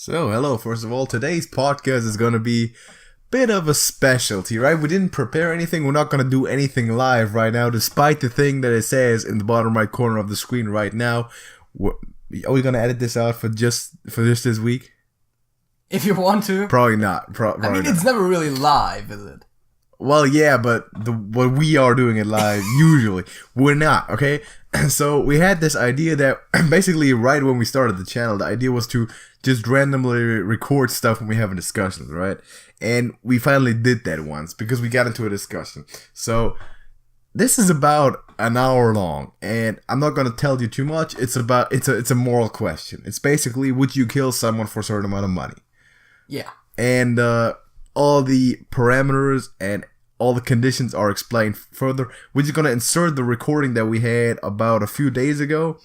So, hello, first of all, today's podcast is going to be a bit of a specialty, right? We didn't prepare anything, we're not going to do anything live right now, despite the thing that it says in the bottom right corner of the screen right now. Are we going to edit this out for just this week? If you want to. Probably not. It's never really live, is it? Well, yeah, but what we are doing it live, usually. We're not, okay? So we had this idea that basically right when we started the channel, the idea was to just randomly record stuff when we have a discussion, right? And we finally did that once because we got into a discussion. So this is about an hour long, and I'm not going to tell you too much. It's a moral question. It's basically, would you kill someone for a certain amount of money? Yeah. And all the parameters and all the conditions are explained further. We're just going to insert the recording that we had about a few days ago,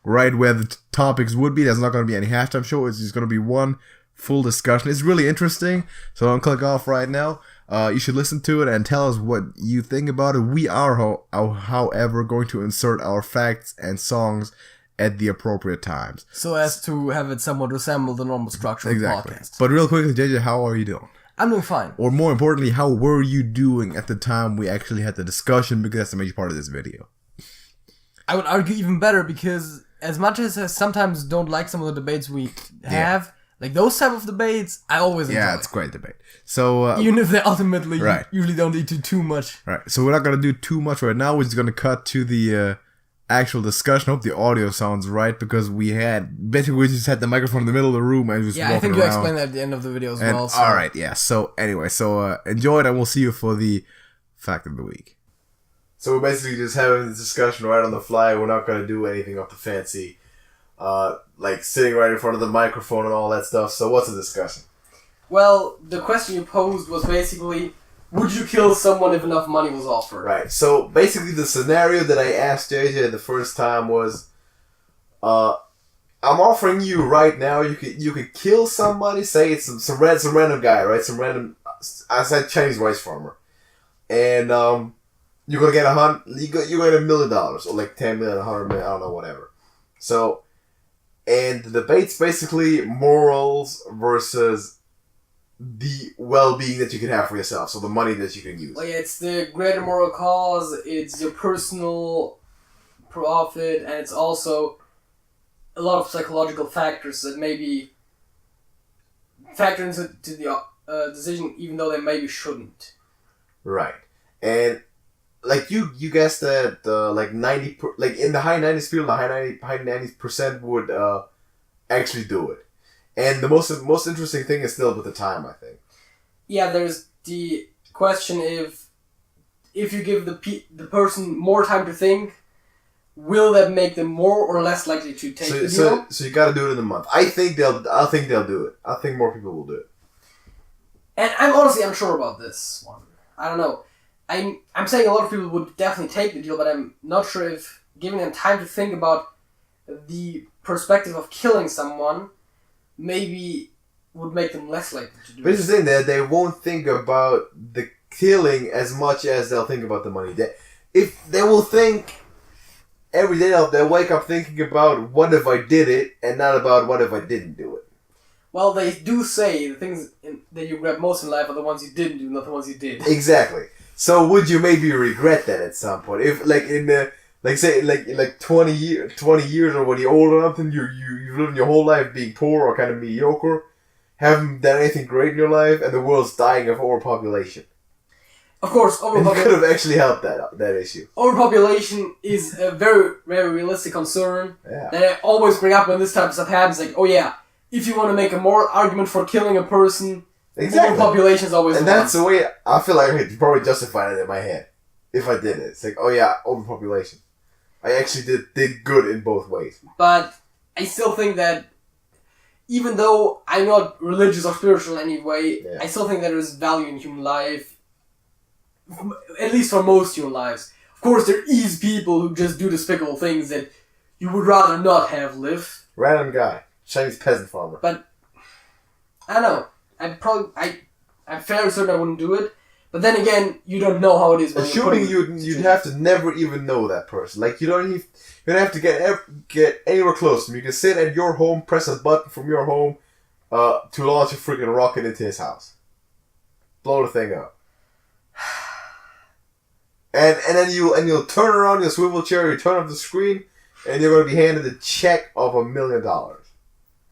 right where the topics would be. There's not going to be any halftime show. It's just going to be one full discussion. It's really interesting, so don't click off right now. You should listen to it and tell us what you think about it. We are, however, going to insert our facts and songs at the appropriate times, so as to have it somewhat resemble the normal structure of the podcast. But real quickly, JJ, how are you doing? I'm doing fine. Or more importantly, how were you doing at the time we actually had the discussion, because that's the major part of this video. I would argue even better, because as much as I sometimes don't like some of the debates we have, like those type of debates, I always enjoy. Yeah, it's a great debate. So even if they ultimately usually don't lead to too much. Right. So we're not going to do too much right now. We're just going to cut to the actual discussion. I hope the audio sounds right, because we just had the microphone in the middle of the room and just walking I think around. you explained that at the end of the video as well. So. All right, yeah. So anyway, enjoy it, and we'll see you for the fact of the week. So we're basically just having this discussion right on the fly. We're not going to do anything up the fancy, like sitting right in front of the microphone and all that stuff. So what's the discussion? Well, the question you posed was basically, would you kill someone if enough money was offered? Right. So basically, the scenario that I asked JJ the first time was, I'm offering you right now. You could kill somebody. Say it's some random guy, right? Some random, I said Chinese rice farmer, and you're gonna get you're gonna get $1 million or like 10 million, 100 million, I don't know, whatever. So, and the debate's basically morals versus the well-being that you can have for yourself, so the money that you can use. Like, it's the greater moral cause, it's your personal profit, and it's also a lot of psychological factors that maybe factor into the decision, even though they maybe shouldn't. Right. And like you guessed that like 90, like in the high 90s field, the high 90% would actually do it. And the most interesting thing is still with the time, I think. Yeah, there's the question if you give the person more time to think, will that make them more or less likely to take the deal? So you got to do it in a month. I think they'll do it. I think more people will do it. And I'm honestly unsure about this one. I don't know. I'm saying a lot of people would definitely take the deal, but I'm not sure if giving them time to think about the perspective of killing someone maybe would make them less likely to do it. But it's the thing that they won't think about the killing as much as they'll think about the money. If they will think every day, they'll wake up thinking about what if I did it, and not about what if I didn't do it. Well, they do say the things that you regret most in life are the ones you didn't do, not the ones you did. Exactly. So would you maybe regret that at some point? If like in the say 20 years or when you're old enough and you've lived your whole life being poor or kind of mediocre, haven't done anything great in your life, and the world's dying of overpopulation. Of course, overpopulation could have actually helped that issue. Overpopulation is a very, very realistic concern that I always bring up when this type of stuff happens. Like, oh yeah, if you want to make a moral argument for killing a person, overpopulation is always. And that's the way I feel like I could probably justify it in my head if I did it. It's like, oh yeah, overpopulation. I actually did good in both ways. But I still think that, even though I'm not religious or spiritual in any way, I still think that there is value in human life. At least for most human lives. Of course, there is people who just do despicable things that you would rather not have lived. Random guy. Chinese peasant farmer. But, I don't know. I'm fairly certain I wouldn't do it. But then again, you don't know how it is. Assuming you'd have to never even know that person. Like, you don't have to get anywhere close to them. You can sit at your home, press a button from your home, to launch a freaking rocket into his house. Blow the thing up. And then you'll turn around your swivel chair, you turn up the screen, and you're going to be handed a check of $1 million.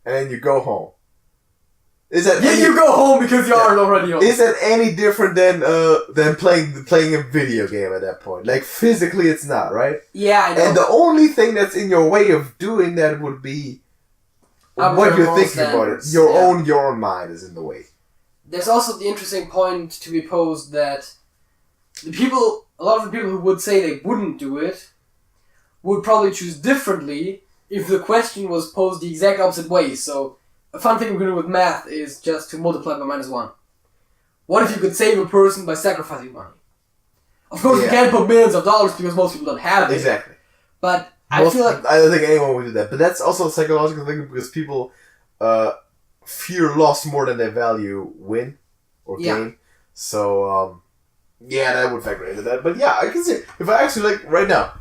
And then you go home. Is that you go home because you aren't already home. Is that any different than playing a video game at that point? Like, physically it's not, right? Yeah, I know. And the only thing that's in your way of doing that would be what you're thinking about it. Your own mind is in the way. There's also the interesting point to be posed that a lot of the people who would say they wouldn't do it would probably choose differently if the question was posed the exact opposite way. So, a fun thing we're going to do with math is just to multiply by -1. What if you could save a person by sacrificing money? Of course, you can't put millions of dollars because most people don't have it. Exactly. But I feel like... I don't think anyone would do that. But that's also a psychological thing because people fear loss more than they value win or gain. So, that would factor into that. But yeah, I can see... If I actually, like, right now...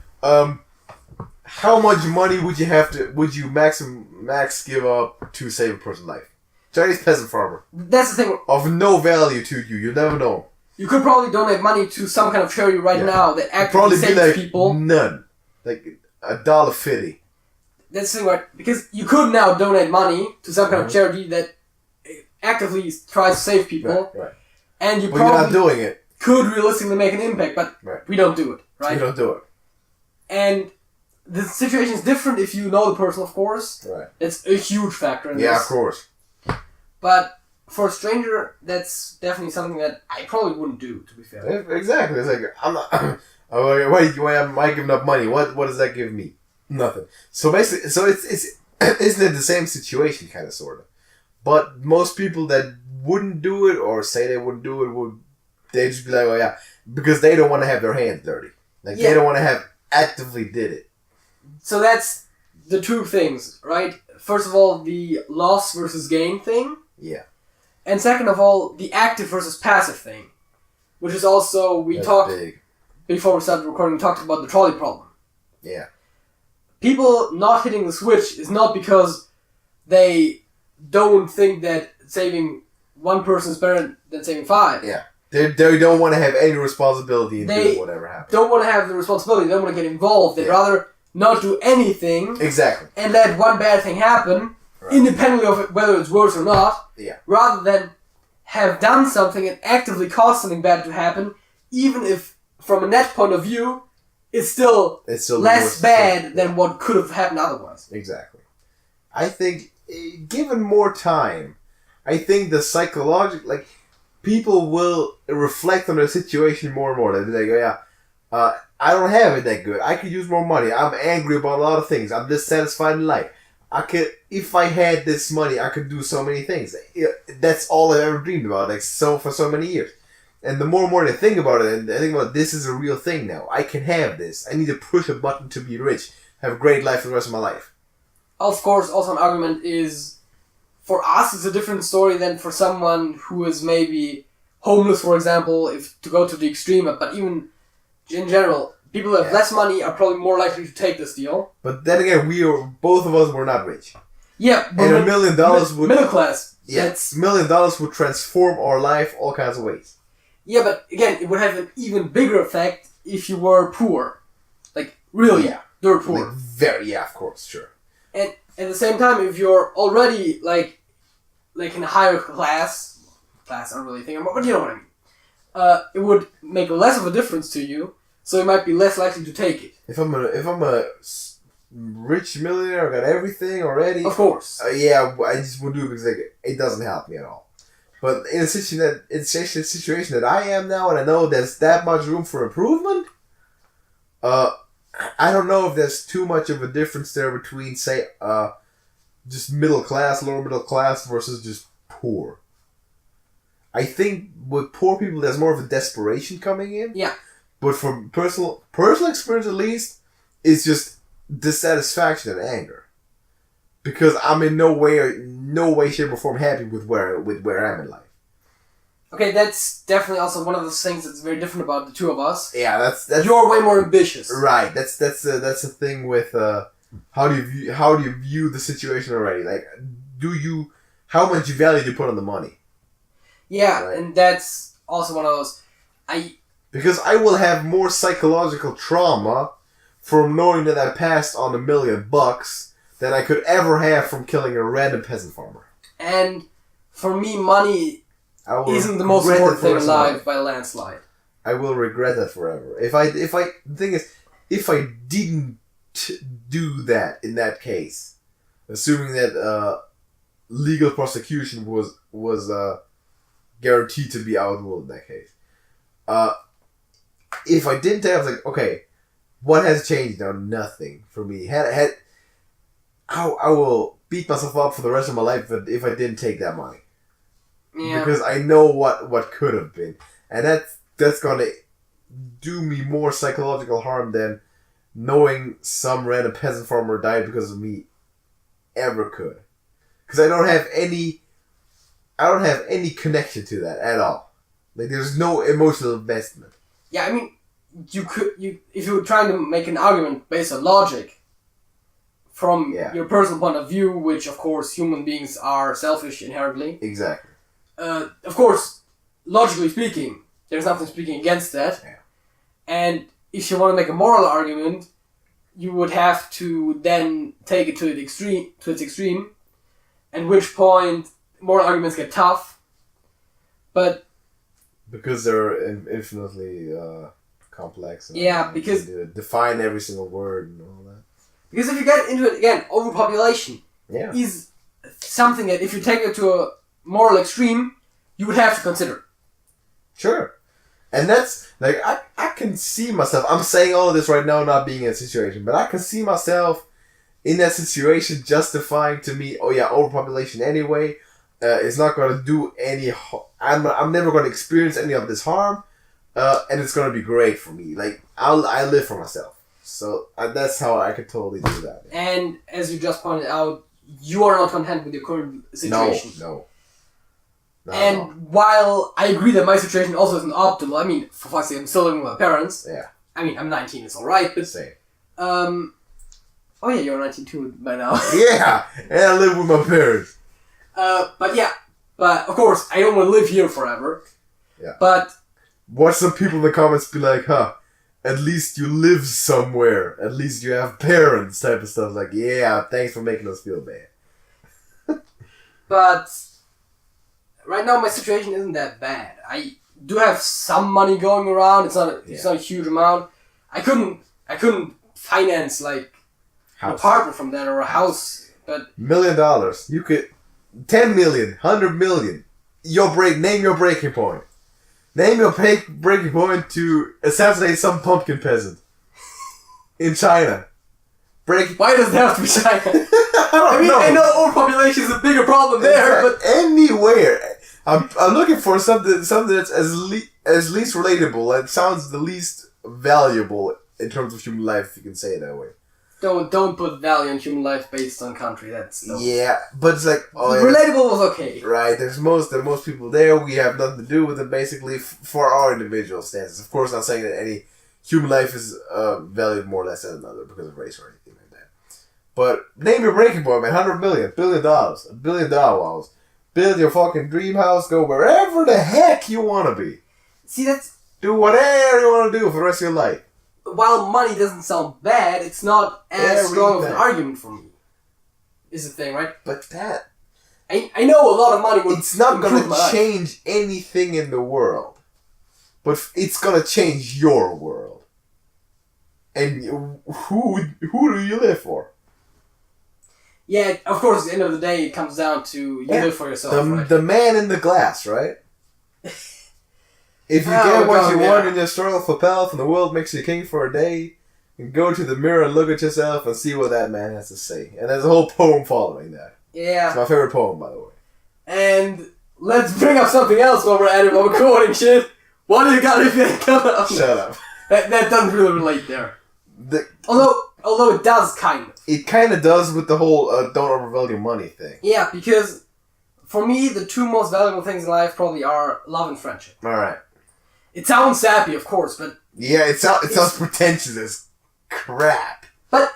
how much money would you max give up to save a person's life? Chinese peasant farmer. That's the thing. Of no value to you. You never know. You could probably donate money to some kind of charity right now that actually saves people. None. Like $1.50. That's the thing, right? Because you could now donate money to some kind of charity that actively tries to save people. Right. And you but you're not doing it. Could realistically make an impact, but we don't do it, right? We don't do it. And the situation is different if you know the person, of course. Right. It's a huge factor in this. Yeah, of course. But for a stranger, that's definitely something that I probably wouldn't do, to be fair. Exactly. It's like, I'm not... why am I giving up money? What does that give me? Nothing. So basically, isn't it the same situation, kind of, sort of? But most people that wouldn't do it or say they wouldn't do it they'd just be like, oh yeah, because they don't want to have their hands dirty. Like they don't want to have actively did it. So that's the two things, right? First of all, the loss versus gain thing. Yeah. And second of all, the active versus passive thing, which is also before we started recording. We talked about the trolley problem. Yeah. People not hitting the switch is not because they don't think that saving one person is better than saving 5. Yeah. They don't want to have any responsibility in doing whatever happens. They don't want to have the responsibility. They don't want to get involved. They'd rather not do anything. Exactly. And let one bad thing happen, independently of whether it's worse or not. Yeah. Rather than have done something and actively cause something bad to happen, even if, from a net point of view, it's still less bad than what could have happened otherwise. Exactly. I think, given more time, I think the psychological, people will reflect on their situation more and more. They'll be like, I don't have it that good. I could use more money. I'm angry about a lot of things. I'm dissatisfied in life. If I had this money, I could do so many things. That's all I've ever dreamed about, for so many years. And the more and more they think about it, and they think about this is a real thing now. I can have this. I need to push a button to be rich. Have a great life for the rest of my life. Of course, also an argument is, for us, it's a different story than for someone who is maybe homeless, for example, to go to the extreme. But even in general, people who have less money are probably more likely to take this deal. But then again, both of us were not rich. Yeah, but and $1 million would... Middle class. Yeah, $1 million would transform our life all kinds of ways. Yeah, but again, it would have an even bigger effect if you were poor. Really, dirt poor. Of course, sure. And at the same time, if you're already, in a higher class, I'm really thinking about, but you know what I mean. It would make less of a difference to you, so you might be less likely to take it. If I'm a rich millionaire, I got everything already. Of course. I just would do it because it doesn't help me at all. But in a situation that I am now, and I know there's that much room for improvement, I don't know if there's too much of a difference there between, say, just middle class, lower middle class versus just poor. I think with poor people, there's more of a desperation coming in. Yeah. But from personal experience, at least, it's just dissatisfaction and anger, because I'm in no way, shape, or form happy with where I'm in life. Okay, that's definitely also one of those things that's very different about the two of us. Yeah, that's you're way more ambitious. Right. That's the thing with how do you view the situation already? Do you how much value you put on the money. Yeah, right? And that's also one of those. Because I will have more psychological trauma from knowing that I passed on $1 million than I could ever have from killing a random peasant farmer. And for me, money isn't the most important thing in life by a landslide. I will regret that forever. The thing is, if I didn't do that in that case, assuming that legal prosecution was guaranteed to be outruled in that case, if I didn't, I was like, okay, what has changed now? Nothing for me. I will beat myself up for the rest of my life if I didn't take that money. Yeah. Because I know what could have been, and that's gonna do me more psychological harm than knowing some random peasant farmer died because of me ever could. Because I don't have any connection to that at all. Like, there's no emotional investment. Yeah, I mean, if you were trying to make an argument based on logic, from your personal point of view, which of course human beings are selfish inherently. Exactly. Of course, logically speaking, there's nothing speaking against that. Yeah. And if you want to make a moral argument, you would have to then take it to its extreme, at which point moral arguments get tough. But because they're infinitely complex. Yeah, because define every single word and all that. Because if you get into it again, overpopulation is something that if you take it to a moral extreme, you would have to consider. Sure. And that's, like, I can see myself, I'm saying all of this right now not being in a situation, but I can see myself in that situation justifying to me, oh yeah, overpopulation anyway, it's not going to do any, I'm never going to experience any of this harm, and it's going to be great for me. Like, I live for myself. So that's how I could totally do that. And as you just pointed out, you are not content with your current situation. No. And while I agree that my situation also isn't optimal, I mean, for fuck's sake, I'm still living with my parents. Yeah. I mean, I'm 19, it's alright, but... Same. Oh yeah, you're 19 too by now. Yeah, and I live with my parents. But of course, I don't want to live here forever. Yeah. But... Watch some people in the comments be like, at least you live somewhere. At least you have parents, type of stuff. Like, yeah, thanks for making us feel bad. But... Right now, my situation isn't that bad. I do have some money going around. It's not a huge amount. I couldn't finance like an apartment from that or a house. But $1 million, you could 10 million, 100 million. Name your breaking point. Name your breaking point to assassinate some pumpkin peasant in China. Why does it have to be China? I know. I know overpopulation is a bigger problem there, but anywhere. I'm looking for something that's as least relatable and sounds the least valuable in terms of human life, if you can say it that way. Don't put value on human life based on country. That's but it's like relatable was okay. Right, there's most people there. We have nothing to do with it. Basically, for our individual stances. Of course, not saying that any human life is valued more or less than another because of race or anything like that. But name your breaking point, man. $100 million, $1 billion, $1 billion walls. Build your fucking dream house. Go wherever the heck you want to be. See, do whatever you want to do for the rest of your life. While money doesn't sound bad, it's not as strong of an argument for me. Is the thing, right? But that... I know a lot of money would... It's not going to change anything in the world. But it's going to change your world. And who do you live for? Yeah, of course, at the end of the day, it comes down to you live for yourself, right? The man in the glass, right? If you get what you want in your struggle for pelf and the world makes you king for a day, you go to the mirror and look at yourself and see what that man has to say. And there's a whole poem following that. Yeah. It's my favorite poem, by the way. And let's bring up something else while we're at it, while we're recording shit. What do you got if you coming up? Shut up. That doesn't really relate there. Although it does kind of. It kind of does with the whole don't overvalue money thing. Yeah, because for me, the two most valuable things in life probably are love and friendship. Alright. It sounds sappy, of course, but... Yeah, it sounds pretentious as crap. But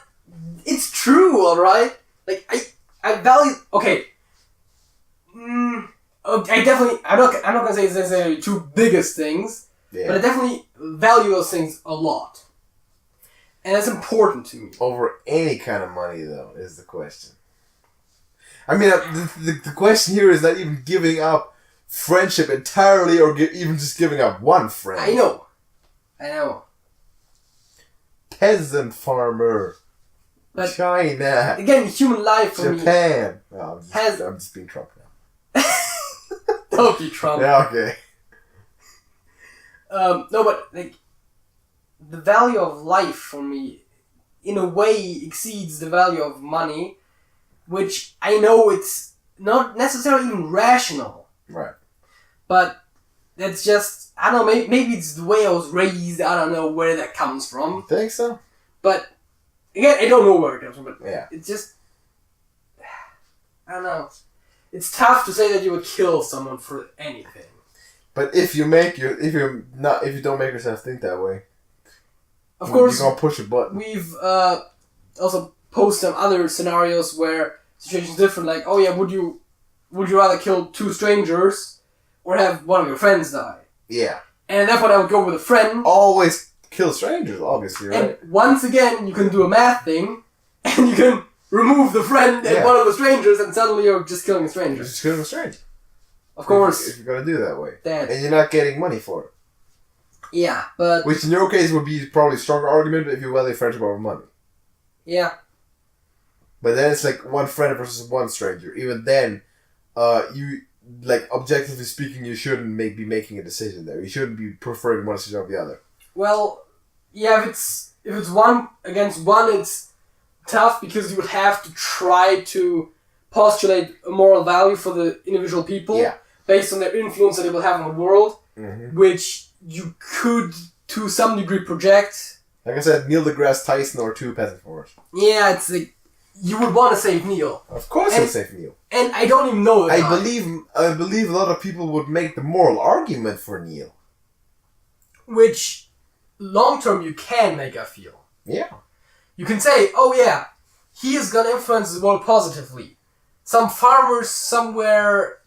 it's true, alright? Like, I value... Okay. I'm not gonna say it's necessarily two biggest things, but I definitely value those things a lot. And that's important to me. Over any kind of money, though, is the question. I mean, the question here is not even giving up friendship entirely, or even just giving up one friend. I know. Peasant farmer. But China. Again, human life for Japan. Me. Oh, I'm just being Trump now. Don't be Trump. Yeah, okay. No, but like the value of life for me, in a way, exceeds the value of money, which I know it's not necessarily even rational. Right. But that's just, I don't know, maybe it's the way I was raised, I don't know where that comes from. You think so? But, again, I don't know where it comes from, but it's just, I don't know. It's tough to say that you would kill someone for anything. But if you don't make yourself think that way, of course, you're gonna push a button. We've also posted some other scenarios where situations different. Like, oh yeah, would you rather kill two strangers or have one of your friends die? Yeah. And at that point, I would go with a friend. Always kill strangers, obviously, right? And once again, you can do a math thing, and you can remove the friend and one of the strangers, and suddenly you're just killing a stranger. You're just killing a stranger. Of course. If you're gonna do that way. That. And you're not getting money for it. Yeah, but... Which in your case would be probably a stronger argument if you value friendship over money. Yeah. But then it's like one friend versus one stranger. Even then, you, like, objectively speaking, you shouldn't be making a decision there. You shouldn't be preferring one decision over the other. Well, yeah, if it's one against one, it's tough because you would have to try to postulate a moral value for the individual people based on their influence that they will have on the world, which you could, to some degree, project. Like I said, Neil deGrasse Tyson or two peasant farmers. Yeah, it's like, you would want to save Neil. Of course you'll save Neil. And I don't even know I believe a lot of people would make the moral argument for Neil. Which, long term, you can make, I feel. Yeah. You can say, oh yeah, he is going to influence the world positively. Some farmers somewhere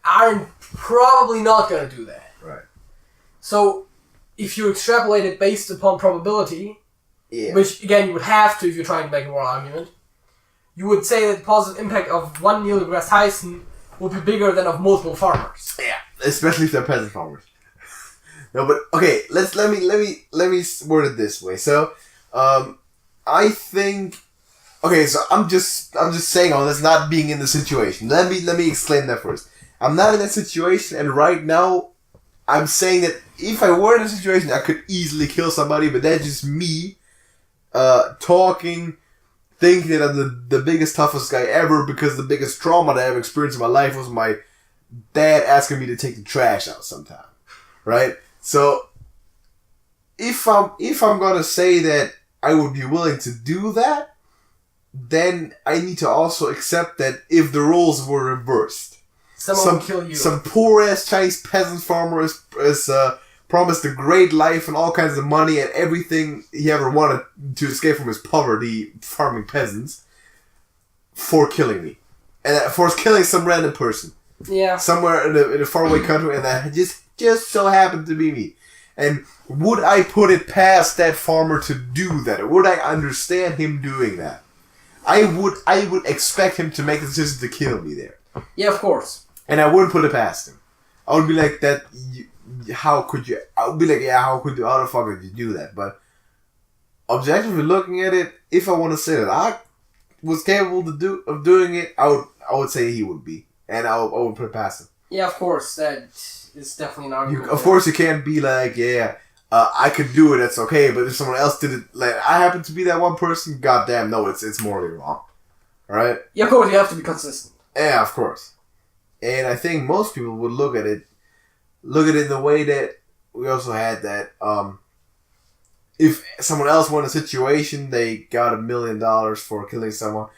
are probably not going to do that. Right. So, if you extrapolate it based upon probability, which again you would have to if you're trying to make a moral argument, you would say that the positive impact of one Neil deGrasse Tyson would be bigger than of multiple farmers. Yeah, especially if they're peasant farmers. No, but okay, let me word it this way. So, I think. Okay, so I'm just saying all this, not being in the situation. Let me explain that first. I'm not in that situation, and right now, I'm saying that if I were in a situation, I could easily kill somebody, but that's just me, talking, thinking that I'm the biggest, toughest guy ever, because the biggest trauma that I ever experienced in my life was my dad asking me to take the trash out sometime, right? So, if I'm gonna say that I would be willing to do that, then I need to also accept that if the roles were reversed, someone will kill you. Some poor ass Chinese peasant farmer is promised a great life and all kinds of money and everything he ever wanted to escape from his poverty, farming peasants, for killing me, and for killing some random person. Yeah. Somewhere in a faraway country, and that just so happened to be me. And would I put it past that farmer to do that? Or would I understand him doing that? I would expect him to make the decision to kill me there. Yeah, of course. And I wouldn't put it past him. I would be like, how could you? I would be like, yeah, how the fuck could you do that? But objectively looking at it, if I want to say that I was capable of doing it, I would say he would be. And I would put it past him. Yeah, of course. That is definitely an argument. Of course, you can't be like, I could do it, that's okay. But if someone else did it, like, I happen to be that one person, goddamn, no, it's morally wrong. Right? Yeah, of course, you have to be consistent. Yeah, of course. And I think most people would look at it in the way that we also had that, if someone else were in a situation, they got $1 million for killing someone,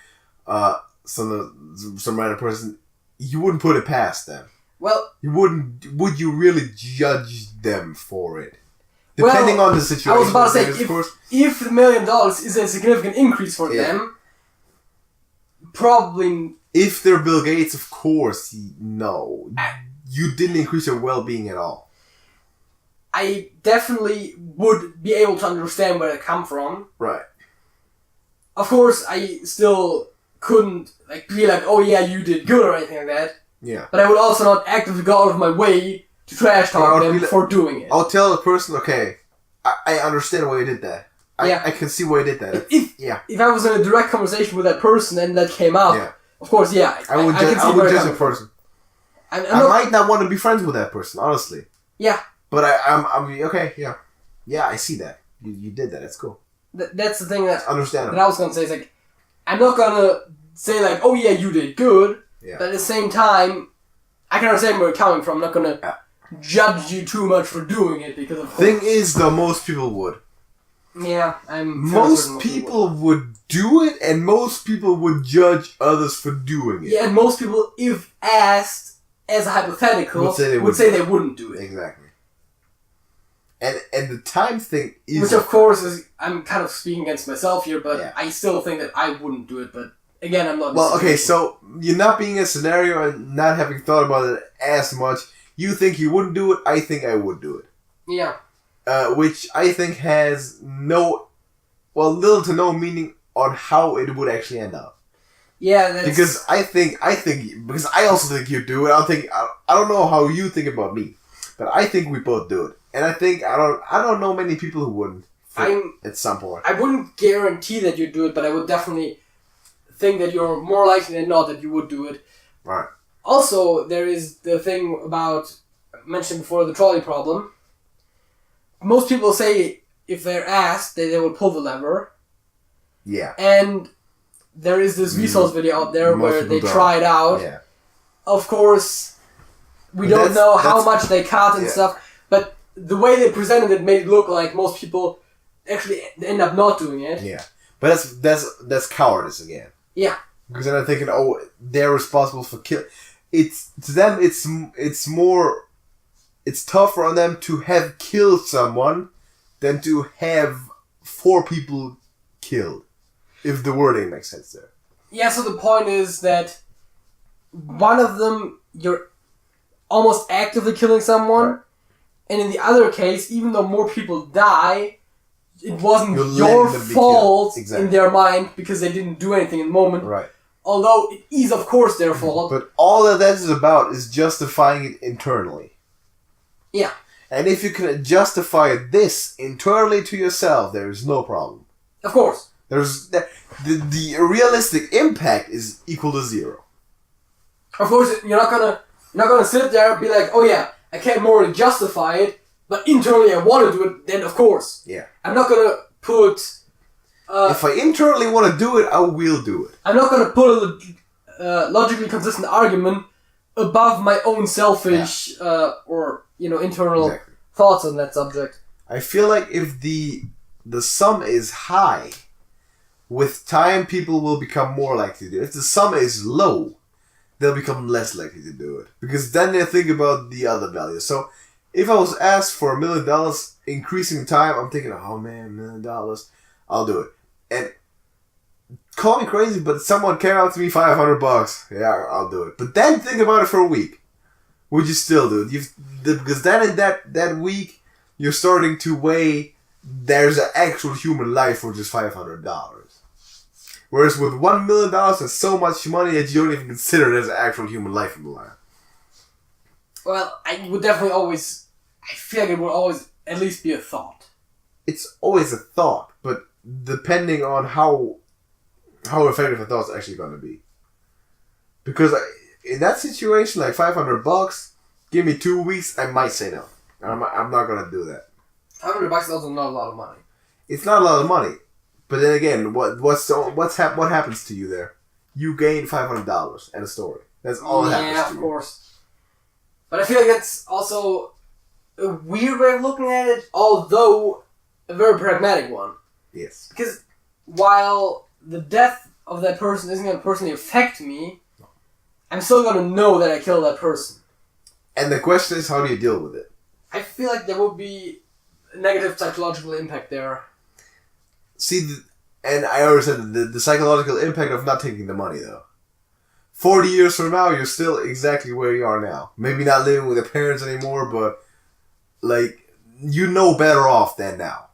some random person, you wouldn't put it past them. Well, would you really judge them for it? Depending on the situation. I was about to say, if the $1 million is a significant increase for them, probably If they're Bill Gates, of course, no. You didn't increase your well-being at all. I definitely would be able to understand where they come from. Right. Of course, I still couldn't be like, oh yeah, you did good or anything like that. Yeah. But I would also not actively go out of my way to trash talk them for doing it. I'll tell the person, okay, I understand why you did that. I can see why you did that. If I was in a direct conversation with that person and that came up, of course, I would judge the person. I might not want to be friends with that person, honestly. Yeah. But I'm okay, yeah. Yeah, I see that. You did that, that's cool. That's the thing that understandable. That I was going to say is like, I'm not going to say like, oh yeah, you did good. Yeah. But at the same time, I can understand where you're coming from. I'm not going to judge you too much for doing it because of course. Thing is, though, most people would. Yeah, most people would do it, and most people would judge others for doing it. Yeah, and most people, if asked as a hypothetical, would say they wouldn't do it. Exactly. And the time thing is... Which, of course, is... I'm kind of speaking against myself here, but I still think that I wouldn't do it, but again, I'm not... Well, okay, so you're not being in a scenario and not having thought about it as much. You think you wouldn't do it, I think I would do it. Yeah. Which I think has little to no meaning on how it would actually end up. Yeah, that's... Because because I also think you do it. I don't know how you think about me, but I think we both do it. And I think, I don't know many people who wouldn't at some point. I wouldn't guarantee that you'd do it, but I would definitely think that you're more likely than not that you would do it. Right. Also, there is the thing about, mentioned before, the trolley problem. Most people say if they're asked, they will pull the lever. Yeah. And there is this Vsauce video out there where they try it out. Yeah. Of course, we don't know how much they cut and stuff, but the way they presented it made it look like most people actually end up not doing it. Yeah. But that's cowardice again. Yeah. Because then I'm thinking, oh, they're responsible for kill. To them, it's more... It's tougher on them to have killed someone than to have 4 people killed. If the wording makes sense there. Yeah, so the point is that one of them, you're almost actively killing someone, right. And in the other case, even though more people die, it wasn't your fault in their mind because they didn't do anything in the moment. Right. Although it is, of course, their fault. But all that is about is justifying it internally. Yeah. And if you can justify this internally to yourself, there is no problem. Of course. There's the realistic impact is equal to 0. Of course, you're not gonna sit there and be like, oh yeah, I can't morally justify it, but internally I want to do it. Then of course, yeah, I'm not gonna put. If I internally want to do it, I will do it. I'm not gonna put a logically consistent argument above my own selfish or internal thoughts on that subject. I feel like if the sum is high, with time people will become more likely to do it. If the sum is low, they'll become less likely to do it. Because then they think about the other values. So, if I was asked for $1 million increasing time, I'm thinking, oh man, $1 million, I'll do it. And call me crazy, but someone came out to me $500. Yeah, I'll do it. But then think about it for a week. Would you still do it? Because then in that week, you're starting to weigh there's an actual human life for just $500. Whereas with $1 million, that's so much money that you don't even consider there's an actual human life in the line. Well, I would definitely always... I feel like it would always at least be a thought. It's always a thought, but depending on how effective a thought's actually going to be. Because in that situation, like $500, give me 2 weeks, I might say no. I'm not going to do that. $500 is also not a lot of money. It's not a lot of money. But then again, what happens to you there? You gain $500 and a story. That's all that happens to you. Yeah, of course. But I feel like it's also a weird way of looking at it, although a very pragmatic one. Yes. Because while the death of that person isn't going to personally affect me, I'm still going to know that I killed that person. And the question is, how do you deal with it? I feel like there would be a negative psychological impact there. See, and I already said the psychological impact of not taking the money, though. 40 years from now, you're still exactly where you are now. Maybe not living with your parents anymore, but like you know better off than now.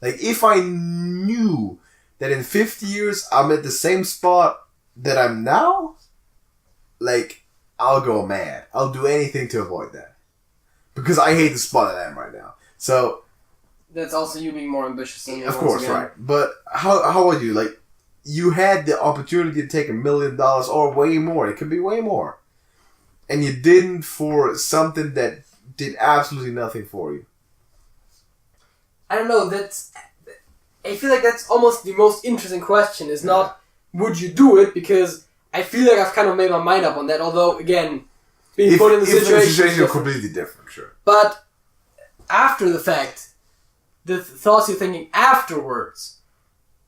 Like if I knew that in 50 years I'm at the same spot that I'm now, like I'll go mad. I'll do anything to avoid that. Because I hate the spot that I am right now. So that's also you being more ambitious than you. Of course, right. But how would you like? You had the opportunity to take $1 million or way more. It could be way more, and you didn't for something that did absolutely nothing for you. I don't know. I feel like that's almost the most interesting question. Is not would you do it, because I feel like I've kind of made my mind up on that. Although again, being put in the situation is completely different, sure. But after the fact, the thoughts you're thinking afterwards,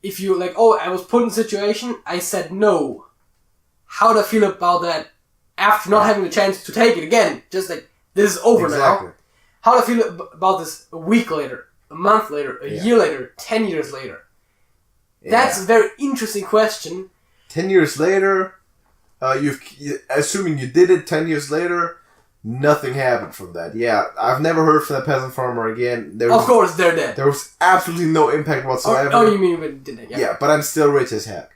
if you like, oh, I was put in a situation, I said no. How do I feel about that after not having the chance to take it again? Just like, this is over now. How do I feel about this a week later, a month later, a year later, 10 years later? That's a very interesting question. 10 years later, assuming you did it 10 years later, nothing happened from that. Yeah, I've never heard from that peasant farmer again. Of course, they're dead. There was absolutely no impact whatsoever. Oh, you mean when did it? Yeah, but I'm still rich as heck.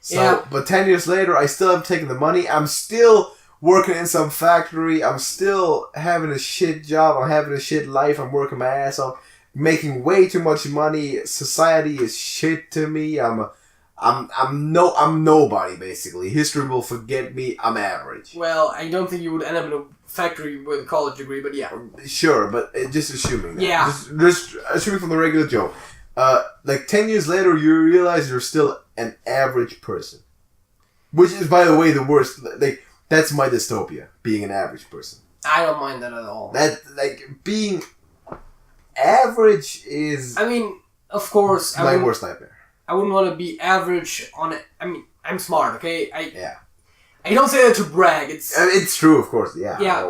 So, but 10 years later, I still haven't taken the money. I'm still working in some factory. I'm still having a shit job. I'm having a shit life. I'm working my ass off, making way too much money. Society is shit to me. I'm nobody, basically. History will forget me. I'm average. Well, I don't think you would end up in a factory with a college degree, but yeah. Sure, but just assuming that. Yeah. Just assuming from the regular Joe. Like 10 years later, you realize you're still an average person. Which is, by the way, the worst. Like, that's my dystopia, being an average person. I don't mind that at all. That, like, being average is... I mean, of course... my worst nightmare. I wouldn't want to be average on it. I mean, I'm smart, okay? I don't say that to brag. It's true, of course. Yeah. Yeah.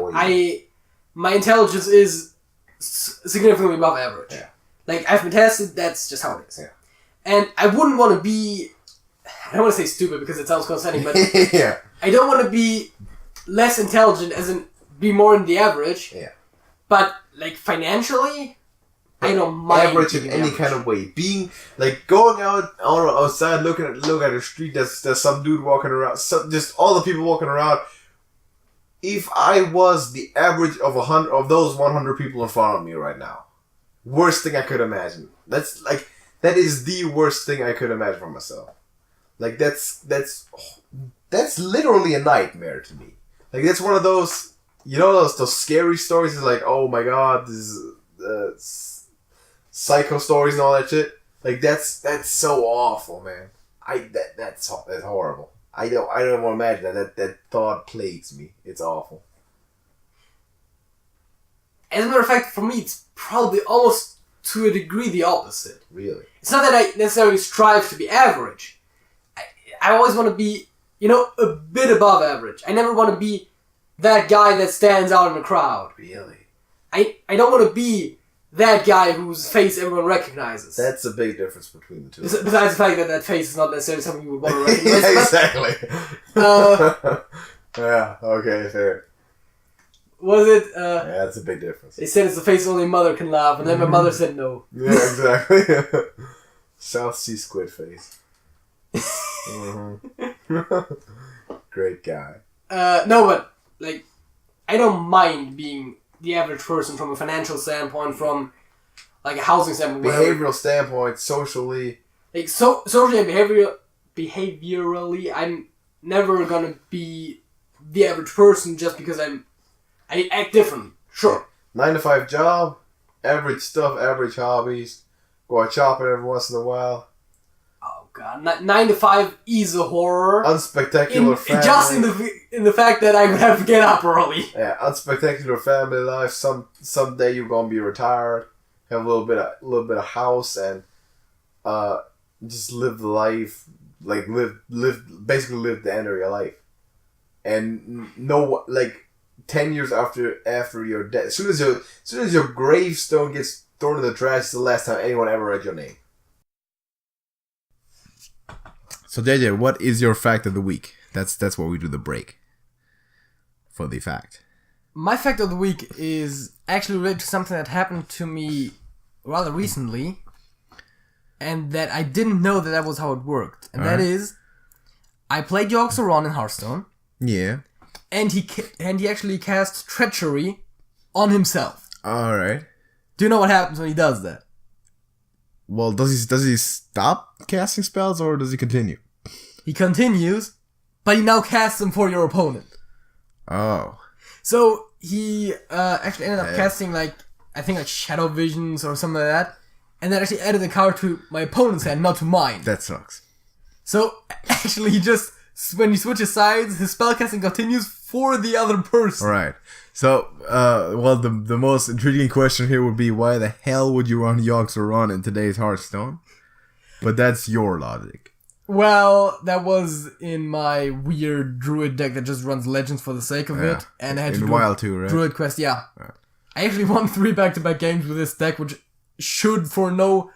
My intelligence is significantly above average. Yeah. Like, I've been tested. That's just how it is. Yeah. And I wouldn't want to be. I don't want to say stupid because it sounds condescending, but yeah. I don't want to be less intelligent, as in be more than the average. Yeah. But like financially, I don't mind. Average in any kind of way. Being like going outside, looking at the street. There's some dude walking around. Just all the people walking around. If I was the average of 100 of those 100 people in front of me right now, worst thing I could imagine. That is the worst thing I could imagine for myself. Like that's literally a nightmare to me. Like that's one of those, you know, those scary stories. It's like, oh my god, this is psycho stories and all that shit. Like that's so awful, man. That's horrible. I don't want to imagine that thought plagues me. It's awful. As a matter of fact, for me, it's probably almost to a degree the opposite. Really? It's not that I necessarily strive to be average. I always want to be, a bit above average. I never want to be that guy that stands out in the crowd. Really? I don't want to be that guy whose face everyone recognizes. That's a big difference between the two. Besides the fact that face is not necessarily something you would want to recognize. Yeah, exactly. Yeah, okay, fair. Was it? Yeah, that's a big difference. They said it's the face only mother can laugh, and then my mother said no. Yeah, exactly. South Sea squid face. Great guy. No, but like, I don't mind being the average person from a financial standpoint, from like a housing standpoint, behavioral standpoint, socially. Like socially and behaviorally, I'm never gonna be the average person just because I act differently. Sure. 9-to-5 job, average stuff, average hobbies. Go out shopping every once in a while. Oh god, 9-to-5 is a horror. Unspectacular family. Just in the fact that I would have to get up early. Yeah, unspectacular family life. Someday you're gonna be retired, have a little bit of house, and just live the life, like basically live the end of your life, and no, like 10 years after you're dead, as soon as your gravestone gets thrown in the trash, it's the last time anyone ever read your name. So JJ, what is your fact of the week? That's where we do the break for the fact. My fact of the week is actually related to something that happened to me rather recently, and that I didn't know that was how it worked. And that is, I played Yogg-Saron in Hearthstone. Yeah. And he actually cast Treachery on himself. All right. Do you know what happens when he does that? Well, does he stop casting spells or does he continue? He continues, but he now casts them for your opponent. Oh. So he actually ended up casting I think Shadow Visions or something like that, and that actually added the card to my opponent's hand, not to mine. That sucks. So actually, he just when he switches sides, his spellcasting continues for the other person. Right. So, the most intriguing question here would be, why the hell would you run Yogg-Saron in today's Hearthstone? But that's your logic. Well, that was in my weird druid deck that just runs legends for the sake of it, and I had to do Wild too, right? Druid quest. Yeah, I actually won 3 back-to-back games with this deck, which should for no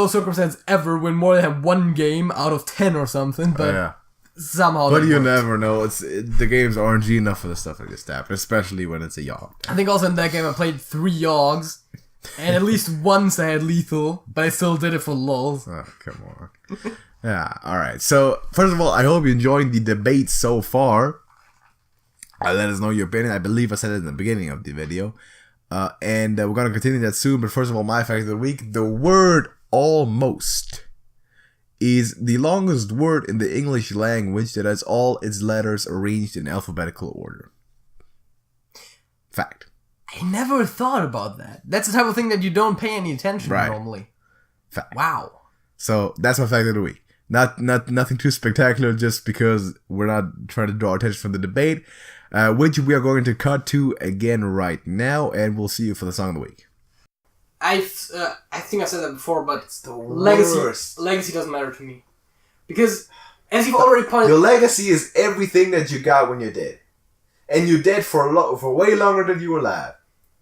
circumstance ever win more than 1 game out of 10 or something. But somehow. But you never know. The game's RNG enough for the stuff like this to happen, especially when it's a Yogg. I think also in that game I played 3 Yoggs, and at least once I had lethal, but I still did it for lulz. Oh, come on. Yeah, alright. So, first of all, I hope you enjoyed the debate so far. Let us know your opinion. I believe I said it in the beginning of the video. And we're going to continue that soon. But first of all, my fact of the week. The word almost is the longest word in the English language that has all its letters arranged in alphabetical order. Fact. I never thought about that. That's the type of thing that you don't pay any attention to normally. Fact. Wow. So that's my fact of the week. Nothing too spectacular, just because we're not trying to draw attention from the debate, which we are going to cut to again right now, and we'll see you for the song of the week. I think I said that before, but it's the legacy doesn't matter to me, because as you've already pointed, your legacy is everything that you got when you're dead, and you're dead for way longer than you were alive.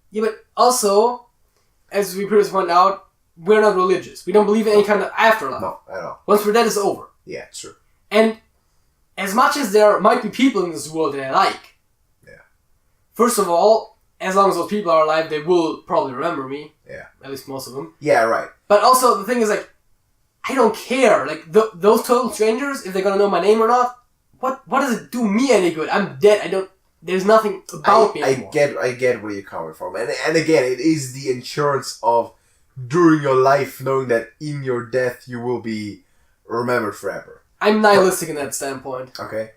Yeah, but also, as we previously pointed out, we're not religious. We don't believe in any kind of afterlife. No, at all. Once we're dead, it's over. Yeah, true. And as much as there might be people in this world that I like, first of all, as long as those people are alive, they will probably remember me. Yeah. At least most of them. Yeah, right. But also, the thing is, I don't care. Those total strangers, if they're gonna know my name or not, what does it do me any good? I'm dead. There's nothing about me anymore. I get where you're coming from. And again, it is the insurance of during your life knowing that in your death you will be remembered forever. I'm nihilistic in that standpoint. Okay.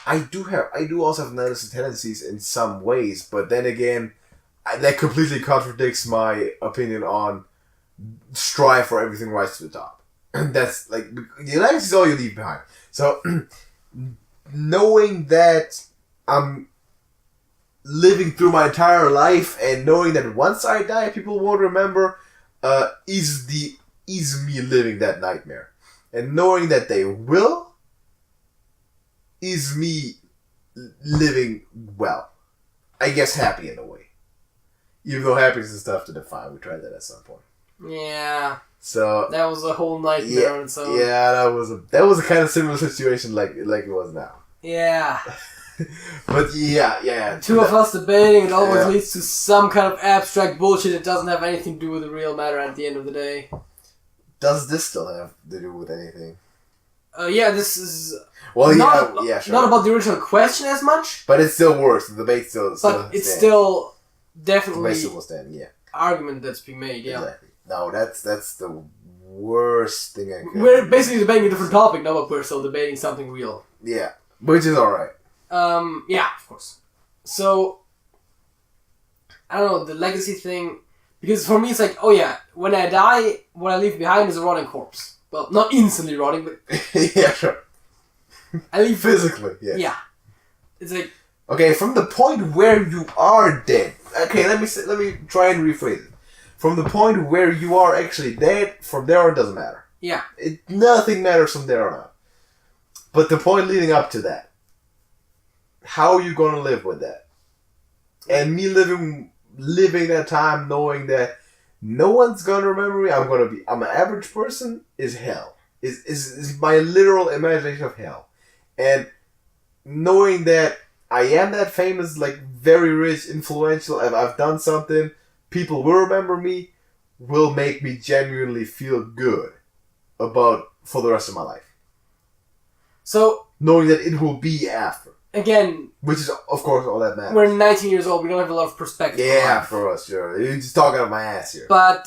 I do also have nihilistic tendencies in some ways, but then again, that completely contradicts my opinion on strive for everything rise to the top. That's the legacy is all you leave behind. So knowing that I'm living through my entire life and knowing that once I die people won't remember is me living that nightmare. And knowing that they will is me living well. I guess happy in a way. Even though happiness is tough to define. We tried that at some point. Yeah. So that was a whole nightmare and so. Yeah, that was a kind of similar situation like it was now. Yeah. But yeah. Two of us debating, it always leads to some kind of abstract bullshit that doesn't have anything to do with the real matter at the end of the day. Does this still have to do with anything? This is not about the original question as much. But it's still worse. The debate still. But it's still definitely the debate will stand. Yeah. Argument that's being made. Yeah. Exactly. No, that's the worst thing I could. We're basically debating a different topic now, but we're still debating something real. Yeah, which is all right. Yeah, of course. So I don't know the legacy thing. Because for me, it's like, when I die, what I leave behind is a rotting corpse. Well, not instantly rotting, but... yeah, sure. I leave... Physically, yes. Yeah. It's like... Okay, from the point where you are dead... Okay, let me try and rephrase it. From the point where you are actually dead, from there on it doesn't matter. Yeah. Nothing matters from there on out. But the point leading up to that, how are you going to live with that? And me living that time knowing that no one's gonna remember me, I'm an average person, is hell. Is my literal imagination of hell. And knowing that I am that famous, like very rich, influential, and I've done something, people will remember me, will make me genuinely feel good about for the rest of my life. So knowing that it will be after. Again, which is of course all that matters. We're 19 years old. We don't have a lot of perspective. Yeah, for us, sure. You're just talking out my ass here. But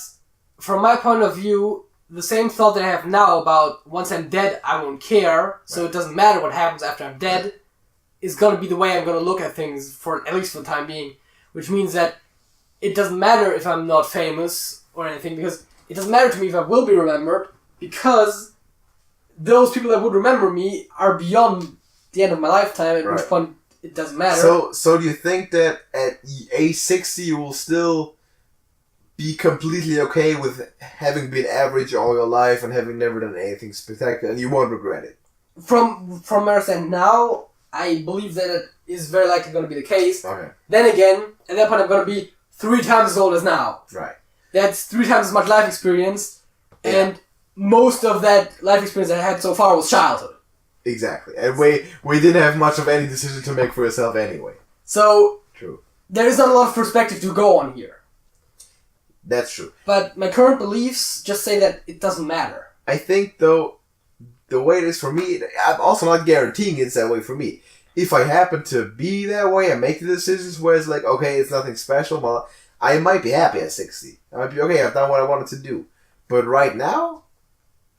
from my point of view, the same thought that I have now about once I'm dead, I won't care. So it doesn't matter what happens after I'm dead. Is going to be the way I'm going to look at things for at least for the time being. Which means that it doesn't matter if I'm not famous or anything, because it doesn't matter to me if I will be remembered, because those people that would remember me are beyond the end of my lifetime, at which point it doesn't matter. So do you think that at age 60 you will still be completely okay with having been average all your life and having never done anything spectacular, and you won't regret it? From where I stand now, I believe that it is very likely going to be the case. Okay. Then again, at that point I'm going to be 3 times as old as now. Right. That's 3 times as much life experience, and most of that life experience that I had so far was childhood. Exactly. And we didn't have much of any decision to make for yourself anyway. So, true. There is not a lot of perspective to go on here. That's true. But my current beliefs just say that it doesn't matter. I think, though, the way it is for me, I'm also not guaranteeing it's that way for me. If I happen to be that way and make the decisions where it's like, okay, it's nothing special, well, I might be happy at 60. I might be, okay, I've done what I wanted to do. But right now,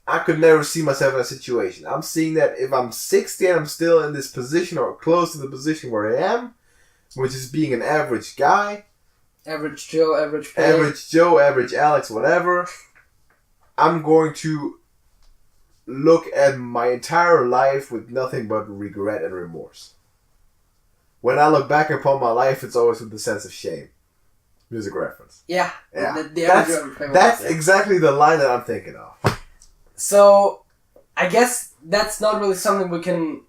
I could never see myself in a situation. I'm seeing that if I'm 60 and I'm still in this position or close to the position where I am, which is being an average guy. Average Joe, average Pay. Average Joe, average Alex, whatever. I'm going to look at my entire life with nothing but regret and remorse. When I look back upon my life, it's always with a sense of shame. Music reference. Yeah. That's exactly the line that I'm thinking of. So, I guess that's not really something we can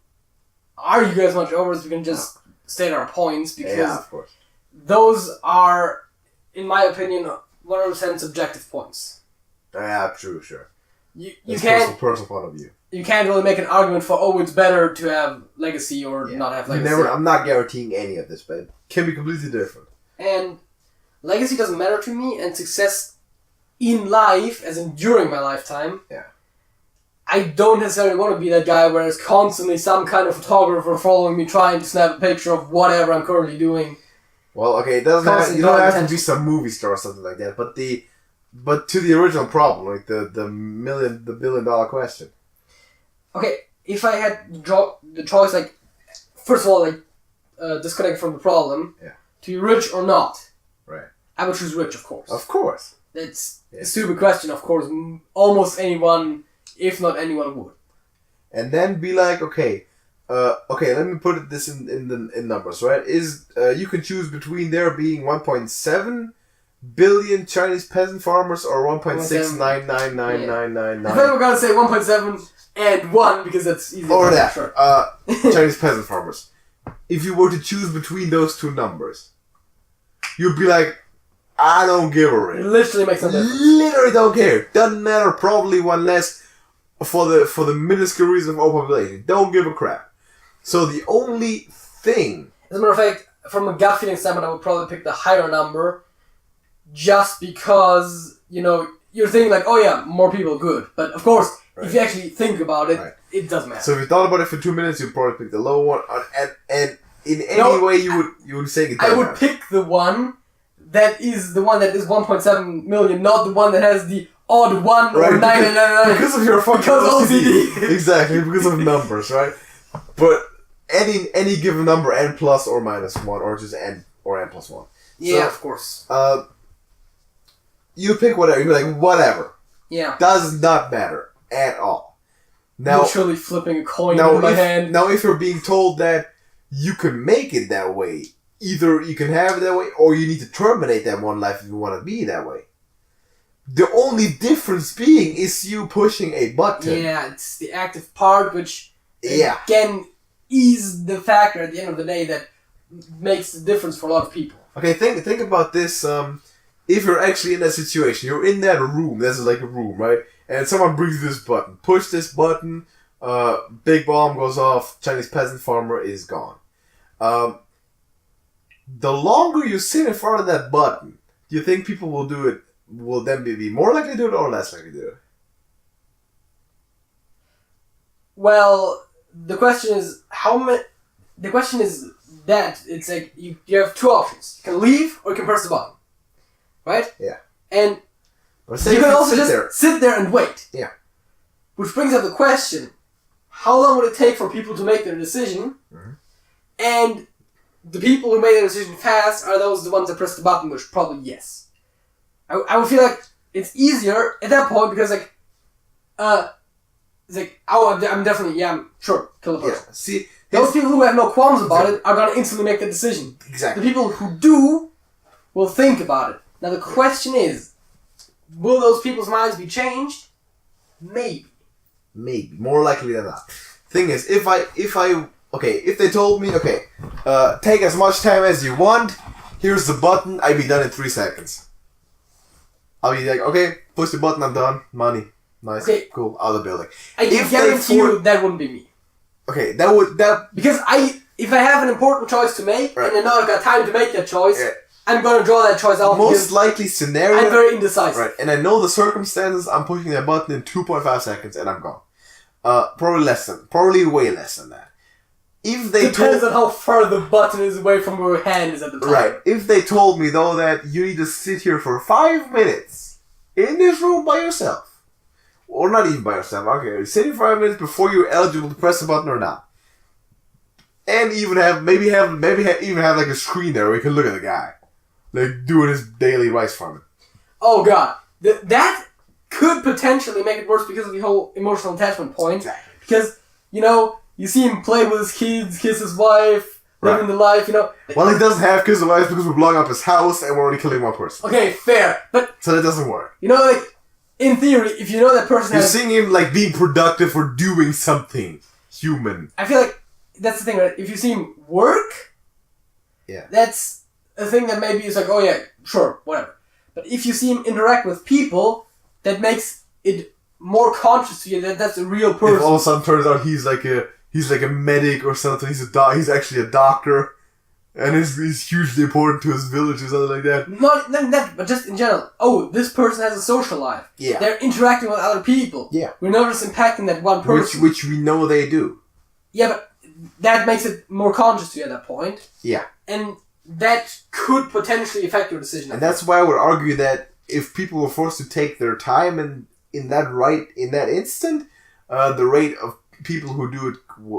argue as much over as we can just state our points, because of course. Those are, in my opinion, 100% subjective points. Yeah, true, sure. You can't personal point of view. You can't really make an argument for it's better to have legacy or not have legacy. I'm not guaranteeing any of this, but it can be completely different. And legacy doesn't matter to me, and success in life, as in during my lifetime. Yeah. I don't necessarily want to be that guy where there's constantly some kind of photographer following me trying to snap a picture of whatever I'm currently doing. Well, okay, it doesn't have, you don't have to be some movie star or something like that, but to the original problem, like the $1 billion question. Okay, if I had the choice, like, first of all, like, disconnect from the problem, to be rich or not, right? I would choose rich, of course. Of course. It's a stupid question, of course. Almost anyone, if not anyone, would. And then be like, okay, let me put this in numbers, right? You can choose between there being 1.7 billion Chinese peasant farmers or 1.6999999. I thought we were gonna say 1.7 and 1 because that's easy. Or that, Chinese peasant farmers. If you were to choose between those two numbers, you'd be like, I don't give a rip. It literally makes no difference. Literally don't care. Doesn't matter. Probably one less for the minuscule reason of overpopulation. Don't give a crap. So the only thing... As a matter of fact, from a gut feeling standpoint, I would probably pick the higher number just because, you're thinking like, oh yeah, more people, good. But of course, if you actually think about it, it doesn't matter. So if you thought about it for 2 minutes, you'd probably pick the low one. And in any way you would say it. I would pick the one that is 1.7 million, not the one that has the odd 1 or 999. Because of your fucking OCD. Exactly, because of numbers, right? But any given number, n plus or minus 1, or just n or n plus 1. Yeah, of course. You pick whatever. You're like, whatever. Yeah. Does not matter at all. Now, literally flipping a coin in my hand. Now, if you're being told that you can make it that way, either you can have it that way, or you need to terminate that one life if you want to be that way. The only difference being is you pushing a button. Yeah, it's the active part, which again is the factor at the end of the day that makes the difference for a lot of people. Okay, think about this. If you're actually in that situation, you're in that room. This is like a room, right? And someone brings you this button. Push this button. Big bomb goes off. Chinese peasant farmer is gone. The longer you sit in front of that button, do you think people will do it? Will then be more likely to do it or less likely to do it? Well, the question is how many. The question is that it's like you have two options: you can leave or you can press the button, right? Yeah. And Or you can also just sit there and wait. Yeah. Which brings up the question: how long would it take for people to make their decision? Mm-hmm. And the people who made their decision fast are those the ones that press the button, which probably yes. I would feel like it's easier at that point because it's like I'm definitely I'm sure kill the person. Yeah. See, those people who have no qualms about it are gonna instantly make the decision. Exactly. The people who do will think about it. Now the question is, will those people's minds be changed? Maybe. Maybe. More likely than not. Thing is, if they told me, take as much time as you want, here's the button, I'd be done in 3 seconds. I'll be like, okay, push the button, I'm done. Money. Nice. Okay. Cool. Out of the building. I can guarantee you that wouldn't be me. Okay, because if I have an important choice to make, right. and I know I've got time to make that choice, I'm going to draw that choice out. Most likely scenario. I'm very indecisive. Right, and I know the circumstances. I'm pushing that button in 2.5 seconds, and I'm gone. Probably way less than that. If they depends on how far the button is away from where your hand is at the time. Right. If they told me though that you need to sit here for 5 minutes in this room by yourself, or not even by yourself, okay, sit here 5 minutes before you're eligible to press the button or not, and even have like a screen there where you can look at the guy, like doing his daily rice farming. Oh god, that could potentially make it worse because of the whole emotional attachment point. Exactly. Because you see him play with his kids, kiss his wife, living the life, Well, he doesn't have kiss his wife because we're blowing up his house and we're only killing one person. Okay, fair. But so that doesn't work. In theory, if you know that person You're seeing him, being productive or doing something human. I feel like that's the thing, right? If you see him work, that's a thing that maybe is like, oh yeah, sure, whatever. But if you see him interact with people, that makes it more conscious to you that that's a real person. If all of a sudden turns out he's like a medic or something, he's actually a doctor, and he's hugely important to his village or something like that. Not that, but just in general. Oh, this person has a social life. Yeah. They're interacting with other people. Yeah. We're not just impacting that one person. Which we know they do. Yeah, but that makes it more conscious to you at that point. Yeah. And that could potentially affect your decision. And that's why I would argue that if people were forced to take their time and in that instant, the rate of people who do it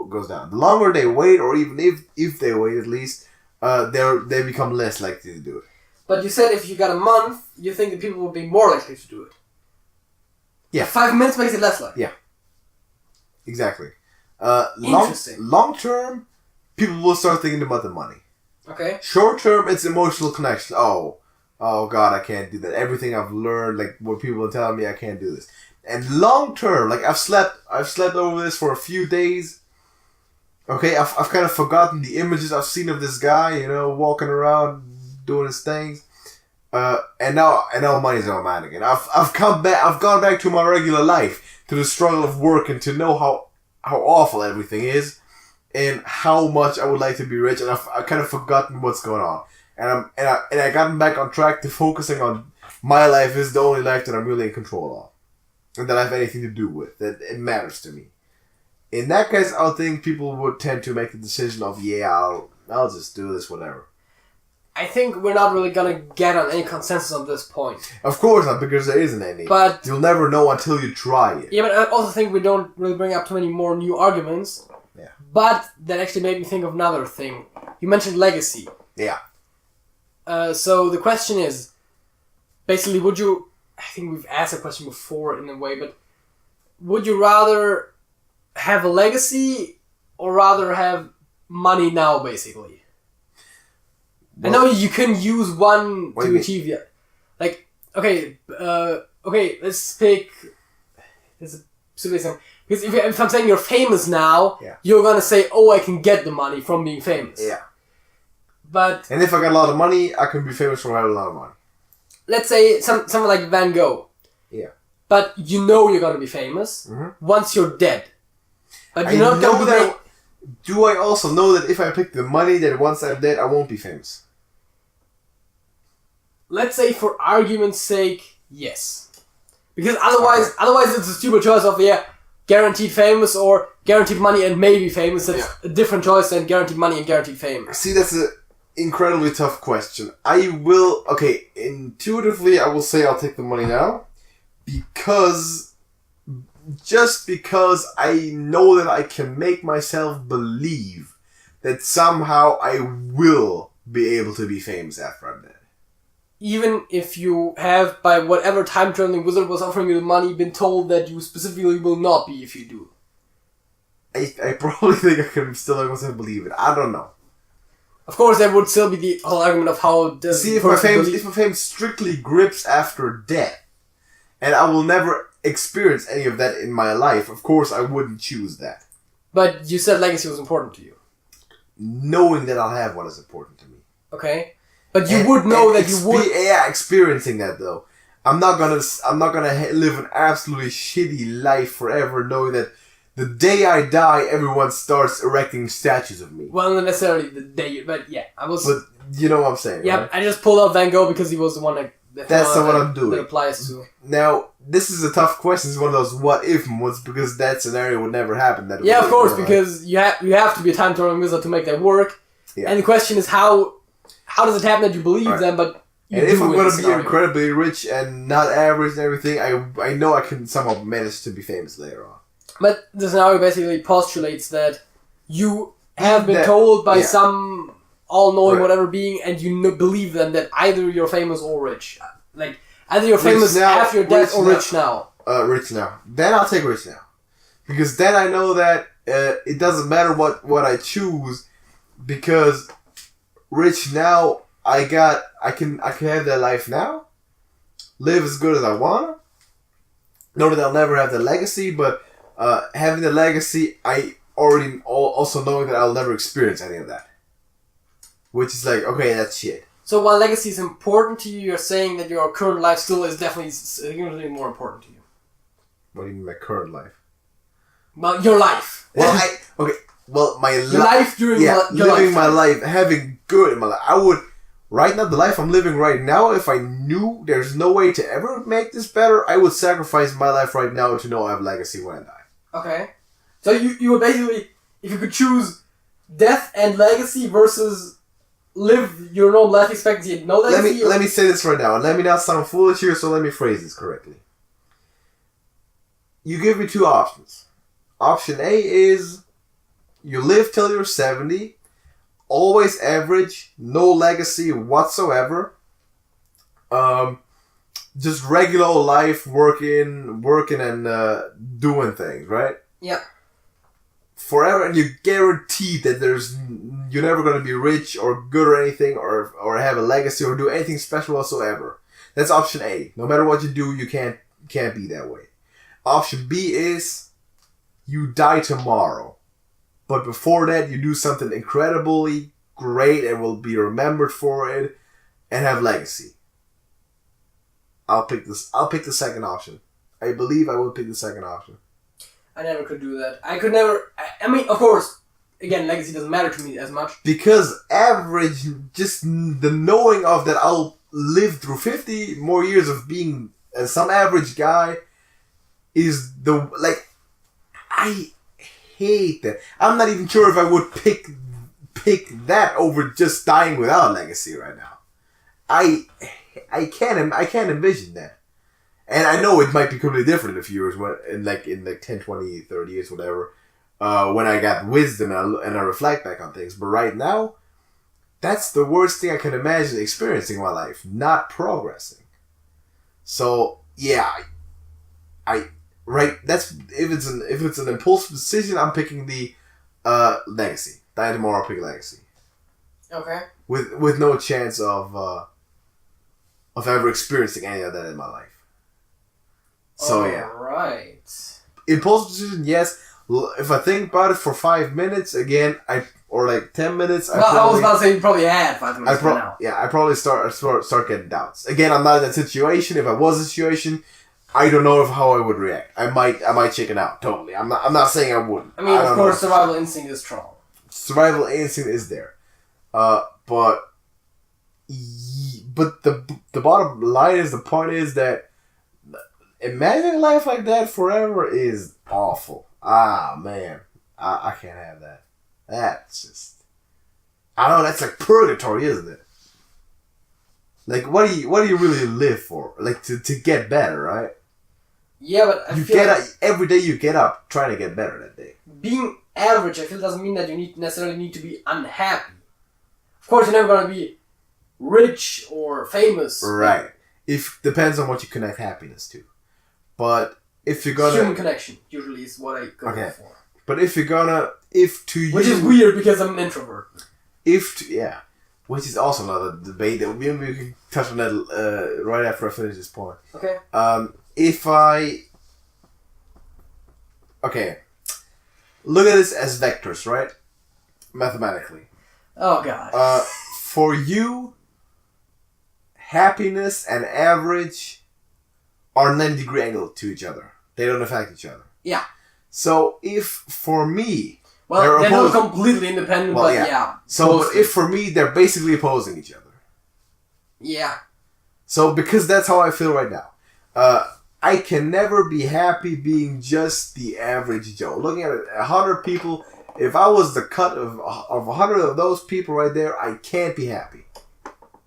goes down. The longer they wait, or even if they wait at least, they become less likely to do it. But you said if you got a month, you think that people will be more likely to do it. Yeah. 5 minutes makes it less likely. Yeah. Exactly. Interesting. Long term, people will start thinking about the money. Okay. Short term, it's emotional connection. Oh God, I can't do that. Everything I've learned, what people are telling me, I can't do this. And long term, I've slept over this for a few days. Okay, I've kind of forgotten the images I've seen of this guy, walking around doing his things. And now money's on mine again. I've gone back to my regular life, to the struggle of work, and to know how awful everything is, and how much I would like to be rich. And I've kind of forgotten what's going on. And I gotten back on track to focusing on my life is the only life that I'm really in control of, and that I have anything to do with, that it matters to me. In that case, I think people would tend to make the decision of, I'll just do this, whatever. I think we're not really gonna get on any consensus on this point. Of course not, because there isn't any. But you'll never know until you try it. Yeah, but I also think we don't really bring up too many more new arguments. Yeah. But that actually made me think of another thing. You mentioned legacy. Yeah. So the question is, basically, I think we've asked that question before in a way, but would you rather have a legacy or rather have money now, basically? Well, I know you can use one to achieve it. Let's pick... Because if I'm saying you're famous now, you're gonna say, oh, I can get the money from being famous. Yeah. And if I got a lot of money, I can be famous from having a lot of money. Let's say someone like Van Gogh. Yeah. But you're gonna be famous once you're dead. But you're not going to that. Do I also know that if I pick the money, that once I'm dead, I won't be famous? Let's say, for argument's sake, yes. Because otherwise it's a stupid choice of, guaranteed famous or guaranteed money and maybe famous. That's a different choice than guaranteed money and guaranteed fame. See, that's an incredibly tough question. Intuitively, I will say I'll take the money now. Because I know that I can make myself believe that somehow I will be able to be famous after I'm dead. Even if you have, by whatever time-traveling wizard was offering you the money, been told that you specifically will not be if you do. I probably think I can still believe it. I don't know. Of course, there would still be the whole argument of how... if my fame strictly grips after death, and I will never experience any of that in my life, of course I wouldn't choose that. But you said legacy was important to you. Knowing that I'll have one is important to me. Okay. But you would know that you would... Yeah, experiencing that though. I'm not gonna live an absolutely shitty life forever knowing that the day I die, everyone starts erecting statues of me. Well, not necessarily the day, but yeah, I was... But you know what I'm saying, yeah, right? I just pulled out Van Gogh because he was the one that... That's not what I'm doing. That applies to. Now, this is a tough question. It's one of those what-if ones because that scenario would never happen. Of course, because you have to be a time-traveling wizard to make that work. Yeah. And the question is how does it happen that you believe them, but you if I'm going to be incredibly rich and not average and everything, I know I can somehow manage to be famous later on. But the scenario basically postulates that you have been told by some all-knowing whatever being, and you believe them that either you're famous or rich. Like, either you're famous after your death or rich now. Rich now. Then I'll take rich now. Because then I know that it doesn't matter what I choose, because rich now, I can have that life now, live as good as I wanna. Know that I'll never have the legacy, but having the legacy, I already also knowing that I'll never experience any of that. Which is like, okay, that's shit. So while legacy is important to you, you're saying that your current life still is definitely significantly more important to you. What do you mean by current life? Well, your life. Well, my life during your living lifetime. my life, having good in my life. I would, right now, the life I'm living right now, if I knew there's no way to ever make this better, I would sacrifice my life right now to know I have legacy when I die. Okay. So you would basically, if you could choose death and legacy versus live your own life expectancy and no legacy... Let me say this right now, and let me not sound foolish here, so let me phrase this correctly. You give me two options. Option A is you live till you're 70, always average, no legacy whatsoever. Just regular life, working and doing things, right? Yeah. Forever, and you're guaranteed that you're never going to be rich or good or anything, or have a legacy or do anything special whatsoever. That's option A. No matter what you do, you can't be that way. Option B is you die tomorrow, but before that, you do something incredibly great and will be remembered for it and have legacy. I'll pick the second option. I believe I will pick the second option. I never could do that. I could never... I mean, of course, again, legacy doesn't matter to me as much. Because average, just the knowing of that I'll live through 50 more years of being some average guy is the... Like, I hate that. I'm not even sure if I would pick that over just dying without a legacy right now. I can't envision that. And I know it might be completely different in a few years, in 10, 20, 30 years, whatever, when I got wisdom and I reflect back on things. But right now, that's the worst thing I can imagine experiencing in my life, not progressing. So, yeah, that's if it's an impulsive decision, I'm picking the legacy. Die tomorrow, I'll pick legacy. Okay. With no chance of ever experiencing any of that in my life. So yeah. Right. Impulsive decision, yes. If I think about it for 5 minutes, again, or like 10 minutes. I was about to say you probably had 5 minutes by now. Yeah, I probably start getting doubts. Again, I'm not in that situation. If I was in a situation, I don't know how I would react. I might chicken out totally. I'm not saying I wouldn't. I mean, of course, survival instinct is strong. Survival instinct is there, but the bottom line is, the point is that imagining life like that forever is awful. Ah man, I can't have that. That's just, I don't know. That's like purgatory, isn't it? Like, what do you really live for? Like, to get better, right? Yeah, but I feel like every day you get up trying to get better that day. Being average, I feel, doesn't mean that you necessarily need to be unhappy. Of course, you're never gonna be rich or famous. Right. If depends on what you connect happiness to. But if you're gonna, human connection usually is what I go for. But if you're gonna, which is weird because I'm an introvert. Which is also another debate that we can touch on that right after I finish this point. Okay. Look at this as vectors, right? Mathematically. Oh god. For you, happiness and average are 90-degree angle to each other. They don't affect each other. Yeah. So if for me, they're not completely independent, but yeah. So if for me, they're basically opposing each other. Yeah. So because that's how I feel right now. I can never be happy being just the average Joe. Looking at 100 people, if I was the cut of 100 of those people right there, I can't be happy.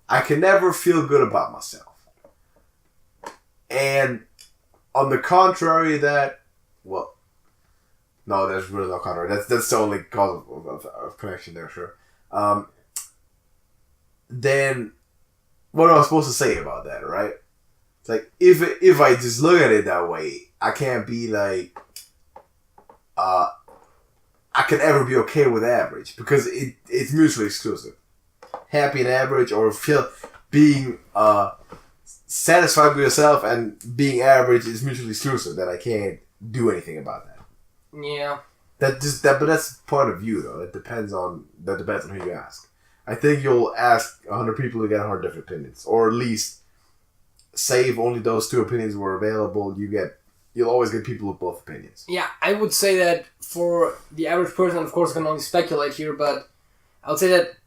I can never feel good about myself. And on the contrary of that, well, no, there's really no contrary. That's the only cause of connection there, sure. Then, what am I supposed to say about that, right? It's like, if I just look at it that way, I can't be like, I can ever be okay with average, because it's mutually exclusive. Happy and average, or being satisfied with yourself and being average is mutually exclusive, that I can't do anything about that. Yeah. But that's the point of view, though. That depends on who you ask. I think you'll ask 100 people to get 100 different opinions, or at least say if only those two opinions were available, you'll always get people with both opinions. Yeah, I would say that for the average person, of course, I can only speculate here, but I would say that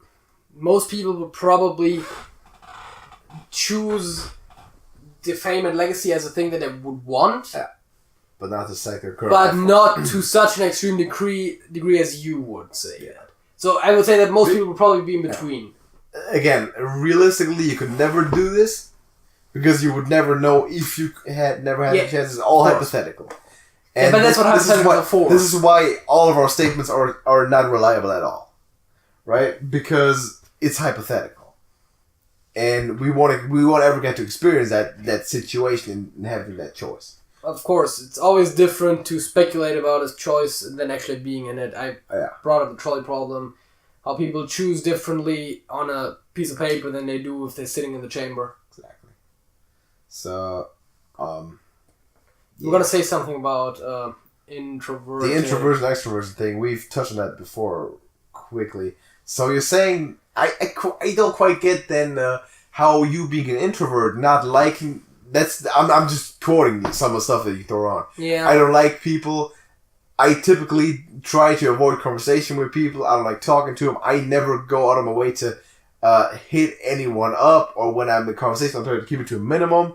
most people would probably choose the fame and legacy as a thing that they would want. Yeah. But not the second curve. But not to such an extreme degree as you would say that. So I would say that most people would probably be in between. Again, realistically, you could never do this, because you would never know if you had never had the chance. It's all hypothetical. And but that's what hypotheticals are for. This is why all of our statements are not reliable at all. Right? Because it's hypothetical. And we won't ever get to experience that situation and having that choice. Of course, it's always different to speculate about a choice than actually being in it. I brought up the trolley problem, how people choose differently on a piece of paper than they do if they're sitting in the chamber. Exactly. So, we're gonna say something about introversion. The introversion extroversion thing. We've touched on that before, quickly. So you're saying I don't quite get then how you being an introvert not liking. I'm just quoting some of the stuff that you throw on. Yeah. I don't like people. I typically try to avoid conversation with people. I don't like talking to them. I never go out of my way to hit anyone up, or when I'm in conversation, I'm trying to keep it to a minimum.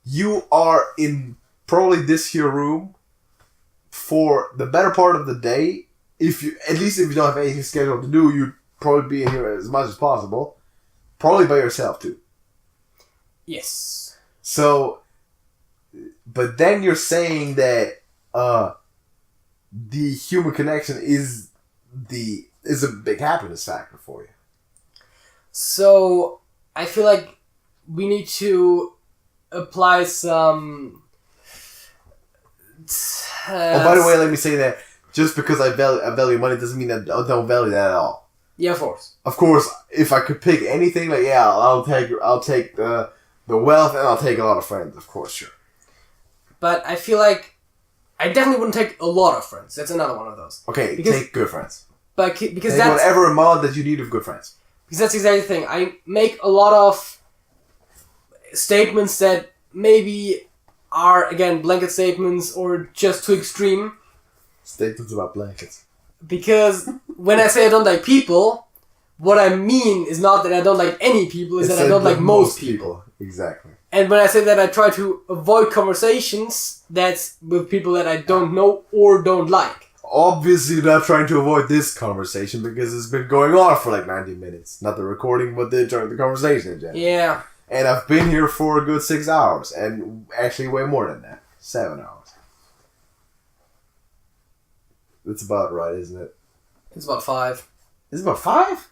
You are in probably this here room for the better part of the day. If you don't have anything scheduled to do, you'd probably be in here as much as possible. Probably by yourself too. Yes. So, but then you're saying that the human connection is a big happiness factor for you. So, I feel like we need to apply some... by the way, let me say that just because I value money doesn't mean that I don't value that at all. Yeah, of course. Of course, if I could pick anything, like, yeah, I'll take the wealth, and I'll take a lot of friends, of course, sure. But I feel like I definitely wouldn't take a lot of friends. That's another one of those. Okay, take good friends. But because take whatever amount that you need of good friends. Because that's exactly the thing. I make a lot of statements that maybe are, again, blanket statements or just too extreme. Statements about blankets. Because when I say I don't like people, what I mean is not that I don't like any people, is that I don't like most people. Exactly. And when I say that I try to avoid conversations, that's with people that I don't know or don't like. Obviously, you're not trying to avoid this conversation because it's been going on for like 90 minutes. Not the recording, but the conversation in general. Yeah. And I've been here for a good 6 hours. And actually way more than that. 7 hours. That's about right, isn't it? It's about 5. Is it about 5?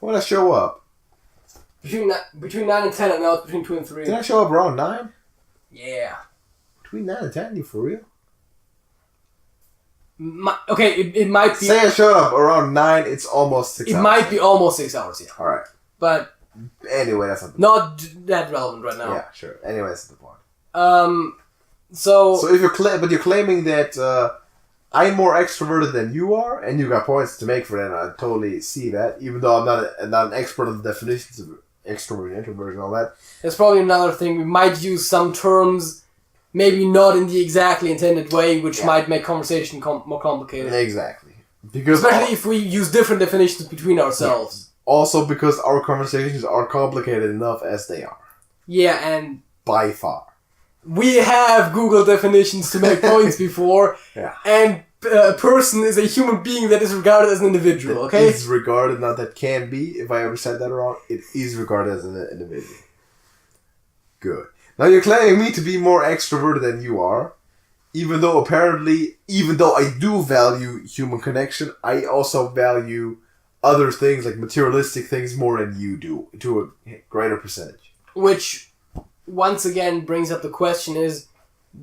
When did I show up? Between 9 and 10, and now it's between 2 and 3. Did I show up around 9? Yeah. Between 9 and 10? You for real? Okay, it might be... Say I showed up around 9, it's almost 6 hours. It might be almost 6 hours, yeah. Alright. But... Anyway, that's not the not that relevant right now. Yeah, sure. Anyway, that's the point. So if you're claiming that I'm more extroverted than you are, and you got points to make for that, and I totally see that, even though I'm not an expert on the definitions of extrovert and introvert and all that. There's probably another thing. We might use some terms, maybe not in the exactly intended way, which might make conversation more complicated. Exactly. Because especially if we use different definitions between ourselves. Yeah. Also because our conversations are complicated enough as they are. Yeah, and... By far. We have Google definitions to make points before, and a person is a human being that is regarded as an individual, okay? It is regarded, not that can be, if I ever said that wrong, it is regarded as an individual. Good. Now you're claiming me to be more extroverted than you are, even though I do value human connection, I also value other things, like materialistic things, more than you do, to a greater percentage. Which, once again, brings up the question is,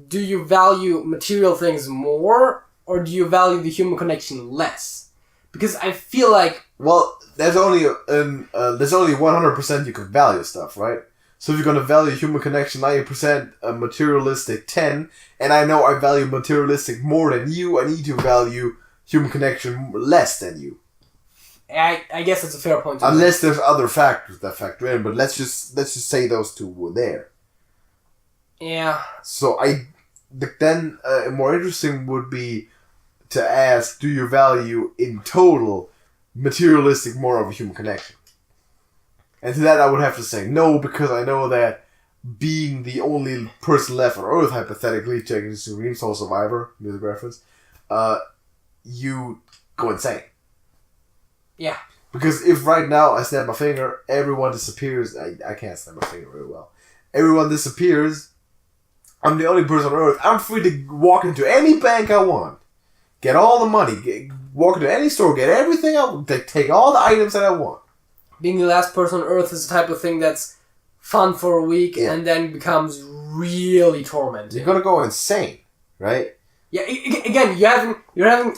do you value material things more, or do you value the human connection less? Because I feel like... Well, there's only 100% you can value stuff, right? So if you're going to value human connection 90%, a materialistic 10, and I know I value materialistic more than you, I need to value human connection less than you. I guess that's a fair point. Unless there's other factors that factor in, but let's just say those two were there. Yeah. So then more interesting would be to ask, do you value in total materialistic more of a human connection? And to that I would have to say no, because I know that being the only person left on Earth, hypothetically, checking Supreme Soul Survivor, music reference, you go insane. Yeah. Because if right now I snap my finger, everyone disappears. I can't snap my finger very well. Everyone disappears. I'm the only person on Earth. I'm free to walk into any bank I want. Get all the money. Walk into any store. Get everything I want. Take all the items that I want. Being the last person on Earth is the type of thing that's fun for a week and then becomes really tormenting. You're gonna go insane, right? Yeah. Again, you're having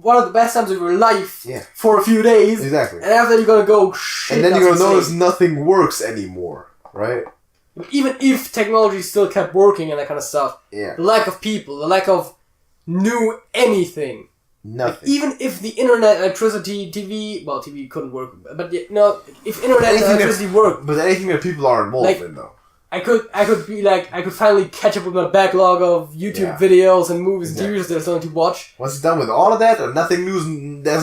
one of the best times of your life for a few days. Exactly. And after that, you're gonna go shit. And then you're gonna notice nothing works anymore, right? Even if technology still kept working and that kind of stuff, the lack of people, the lack of new anything. Nothing. Like, even if the internet, electricity, TV... Well, TV couldn't work, but if internet and electricity worked... But anything that people are involved in, though. I could finally catch up with my backlog of YouTube videos and movies and TV shows that I still need to watch. Once it's done with all of that, there's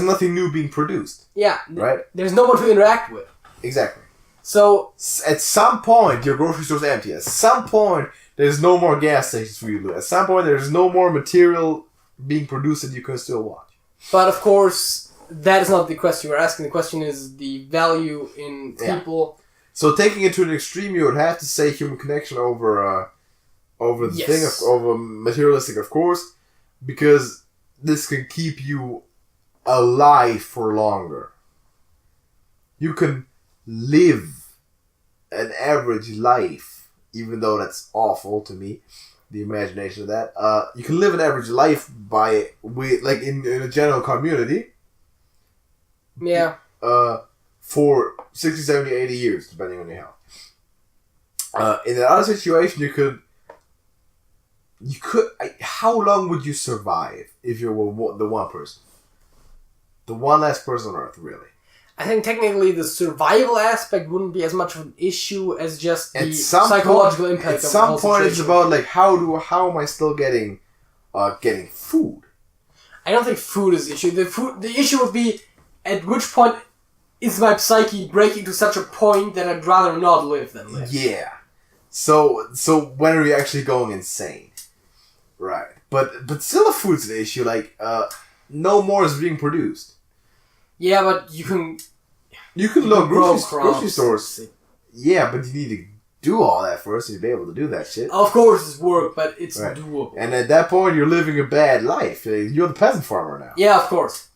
nothing new being produced. Yeah. Right? There's no one to interact with. Exactly. So... At some point, your grocery store's empty. At some point, there's no more gas stations for you to do. At some point, there's no more material being produced that you can still watch. But of course, that is not the question we're asking. The question is the value in people. So taking it to an extreme, you would have to say human connection over the thing, over materialistic, of course, because this can keep you alive for longer. You can live an average life, even though that's awful to me. The imagination of that. You can live an average life in a general community. Yeah. For 60, 70, 80 years, depending on your health. In another situation, you could. How long would you survive if you were the one person? The one last person on Earth, really? I think technically the survival aspect wouldn't be as much of an issue as just the psychological impact. At some point, it's about like how am I still getting food? I don't think food is the issue. The issue would be at which point is my psyche breaking to such a point that I'd rather not live than live. Yeah. So when are you actually going insane? Right. But still, the food's an issue. Like no more is being produced. Yeah, but you can look grocery stores. Yeah, but you need to do all that first to be able to do that shit. Of course, it's work, but it's doable. And at that point, you're living a bad life. You're the peasant farmer now. Yeah, of course.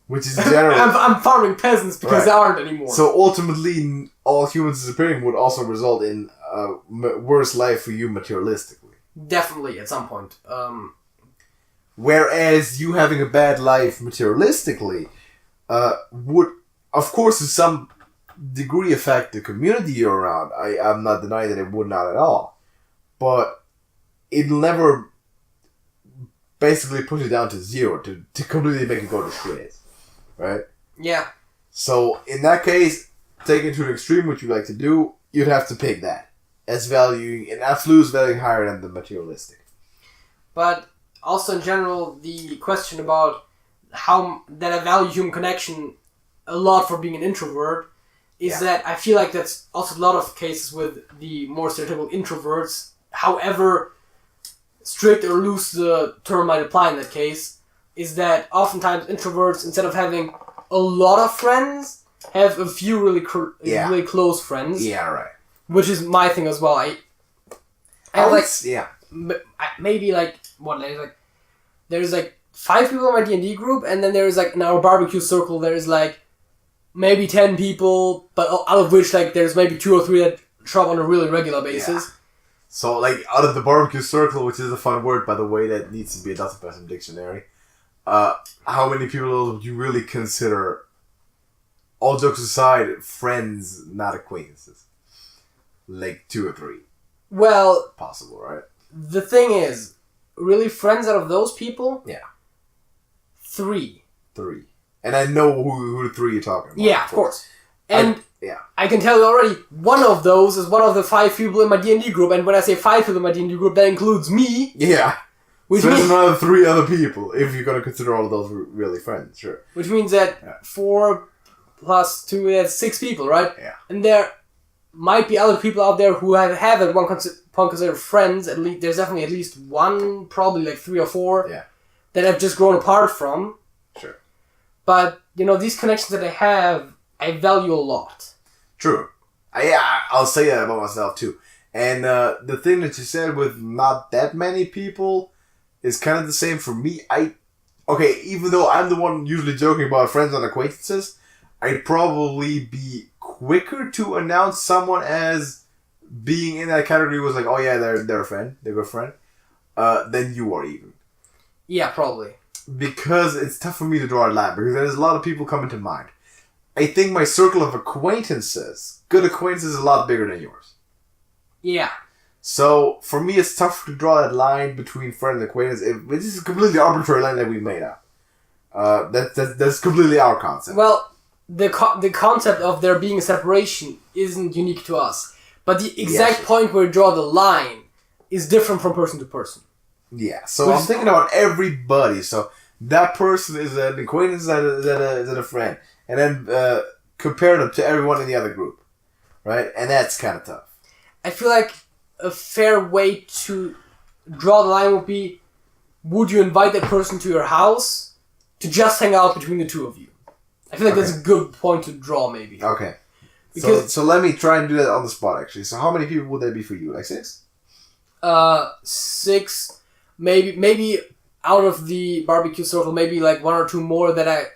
Which is generally... I'm farming peasants because there aren't anymore. So ultimately, all humans disappearing would also result in a worse life for you materialistically. Definitely, at some point. Whereas you having a bad life materialistically would, of course, to some degree affect the community you're around. I'm not denying that it would not at all. But it'll never basically push it down to zero, to completely make it go to shit. Right? Yeah. So, in that case, taken to an extreme, which you like to do, you'd have to pick that. As valuing, in absolute valuing higher than the materialistic. But also in general, the question about how that I value human connection a lot for being an introvert is that I feel like that's also a lot of cases with the more stereotypical introverts. However strict or loose the term might apply in that case, is that oftentimes introverts, instead of having a lot of friends, have a few really really close friends. Yeah, right. Which is my thing as well. I have maybe there's 5 people in my D&D group, and then there's in our barbecue circle there's maybe 10 people, but out of which there's maybe 2 or 3 that show up on a really regular basis. Yeah. So out of the barbecue circle, which is a fun word by the way that needs to be adopted by some dictionary, how many people would you really consider, all jokes aside, friends, not acquaintances? 2 or 3. Well, possible, right? The thing is, really friends out of those people? Yeah. 3. And I know who the 3 you're talking about. Yeah, of course. And I can tell you already, one of those is one of the 5 people in my D&D group, and when I say 5 people in my D&D group, that includes me. Yeah. So there's another 3 other people, if you're going to consider all of those really friends, sure. Which means that 4 plus 2, that's 6 people, right? Yeah. And there might be other people out there who have at one point considered friends. At least there's definitely at least one, probably 3 or 4, that have just grown apart from. Sure. But these connections that I have, I value a lot. True. I'll say that about myself too. And the thing that you said with not that many people is kind of the same for me. Even though I'm the one usually joking about friends and acquaintances, I'd probably be quicker to announce someone as being in that category was oh yeah, they're a friend, they're a good friend, than you are even. Yeah, probably. Because it's tough for me to draw a line, because there's a lot of people coming to mind. I think my circle of acquaintances, good acquaintances, is a lot bigger than yours. Yeah. So, for me, it's tough to draw that line between friend and acquaintance. This is a completely arbitrary line that we made up. That's completely our concept. Well, the concept of there being a separation isn't unique to us. But the exact point where you draw the line is different from person to person. Yeah, so I'm thinking about everybody. So, that person is an acquaintance that is a friend. And then compare them to everyone in the other group. Right? And that's kind of tough. I feel like a fair way to draw the line would be, would you invite that person to your house to just hang out between the 2 of you? I feel like that's a good point to draw, maybe. Okay. So let me try and do that on the spot, actually. So how many people would that be for you? 6? 6. Maybe out of the barbecue circle, maybe 1 or 2 more that I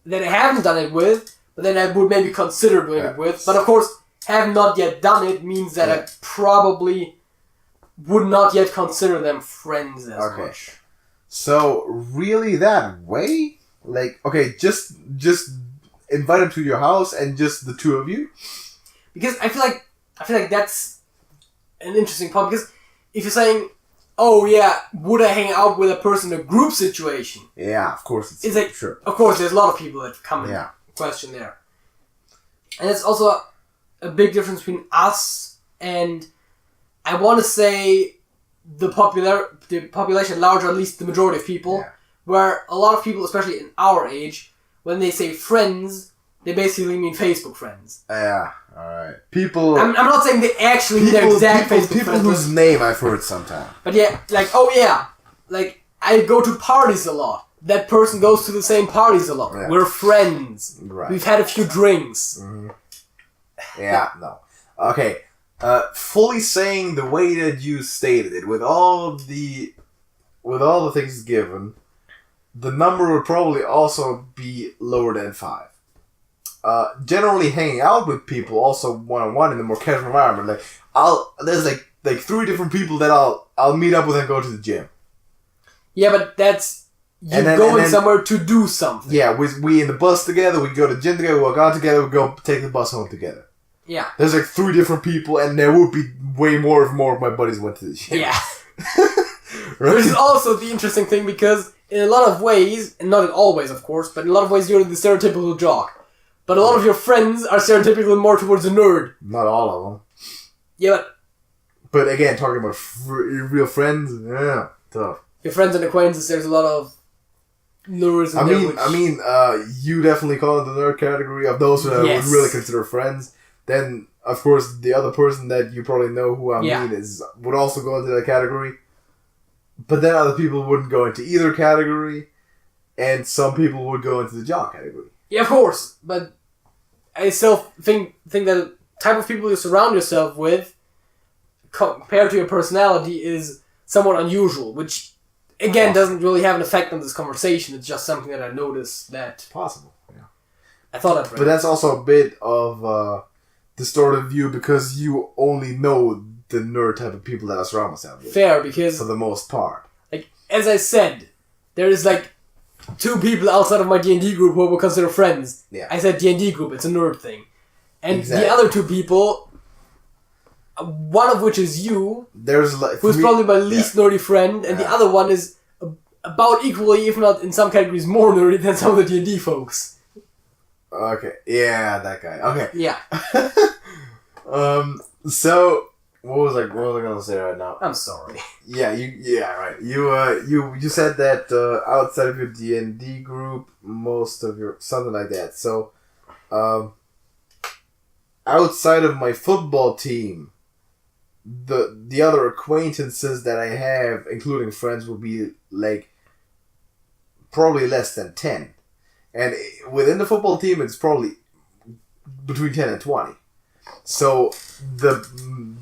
haven't done it with, but then I would maybe consider doing it with. But of course, have not yet done it means that I probably would not yet consider them friends as much. So really that way? Just invite them to your house and just the 2 of you? Because I feel like that's an interesting point, because if you're saying, oh yeah, would I hang out with a person in a group situation? Yeah, of course. Sure. Of course, there's a lot of people that come question there. And it's also a big difference between us and, I want to say, the population at large, or at least the majority of people, where a lot of people, especially in our age, when they say friends, they basically mean Facebook friends. Yeah, alright. People... I'm not saying they actually mean their exact Facebook people friends. whose name I've heard sometime. But yeah, like, oh yeah, like, I go to parties a lot. That person goes to the same parties a lot. Yeah. We're friends. Right. We've had a few drinks. Mm-hmm. Yeah, no. Okay. Fully saying the way that you stated it, with all the things given, the number would probably also be lower than 5. Generally hanging out with people also one-on-one in a more casual environment. There's like 3 different people that I'll meet up with and go to the gym. Yeah, but that's going somewhere to do something. Yeah, we in the bus together, we go to the gym together, we walk out together, we go take the bus home together. Yeah. There's like 3 different people, and there would be way more if more of my buddies went to the gym. Yeah. Right? Which is also the interesting thing, because in a lot of ways, and not in all ways of course, but in a lot of ways you're the stereotypical jock. But a lot of your friends are stereotypically more towards the nerd. Not all of them. Yeah, but again, talking about real friends, yeah, tough. Your friends and acquaintances, there's a lot of nerds in there. I mean, you definitely call it the nerd category of those who I would really consider friends. Then, of course, the other person that you probably know who I mean would also go into that category. But then other people wouldn't go into either category, and some people would go into the jock category. Yeah, of course, but I still think that the type of people you surround yourself with, compared to your personality, is somewhat unusual, which, again, doesn't really have an effect on this conversation. It's just something that I noticed that... Possible, yeah. I thought I'd read. But that's also a bit of distorted view, because you only know the nerd type of people that I surround myself with. Fair, because... For the most part. Like, as I said, there is, like, 2 people outside of my D&D group who I would consider friends. Yeah. I said D&D group, it's a nerd thing. And exactly. The other 2 people, one of which is you, who's probably my least nerdy friend, and the other one is about equally, if not in some categories, more nerdy than some of the D&D folks. Okay, yeah, that guy. Okay. Yeah. So... What was I gonna say right now? I'm sorry. Yeah, right. You said that outside of your D&D group, most of your something like that. So, outside of my football team, the other acquaintances that I have, including friends, will be like probably less than 10, and within the football team, it's probably between 10 and 20. So the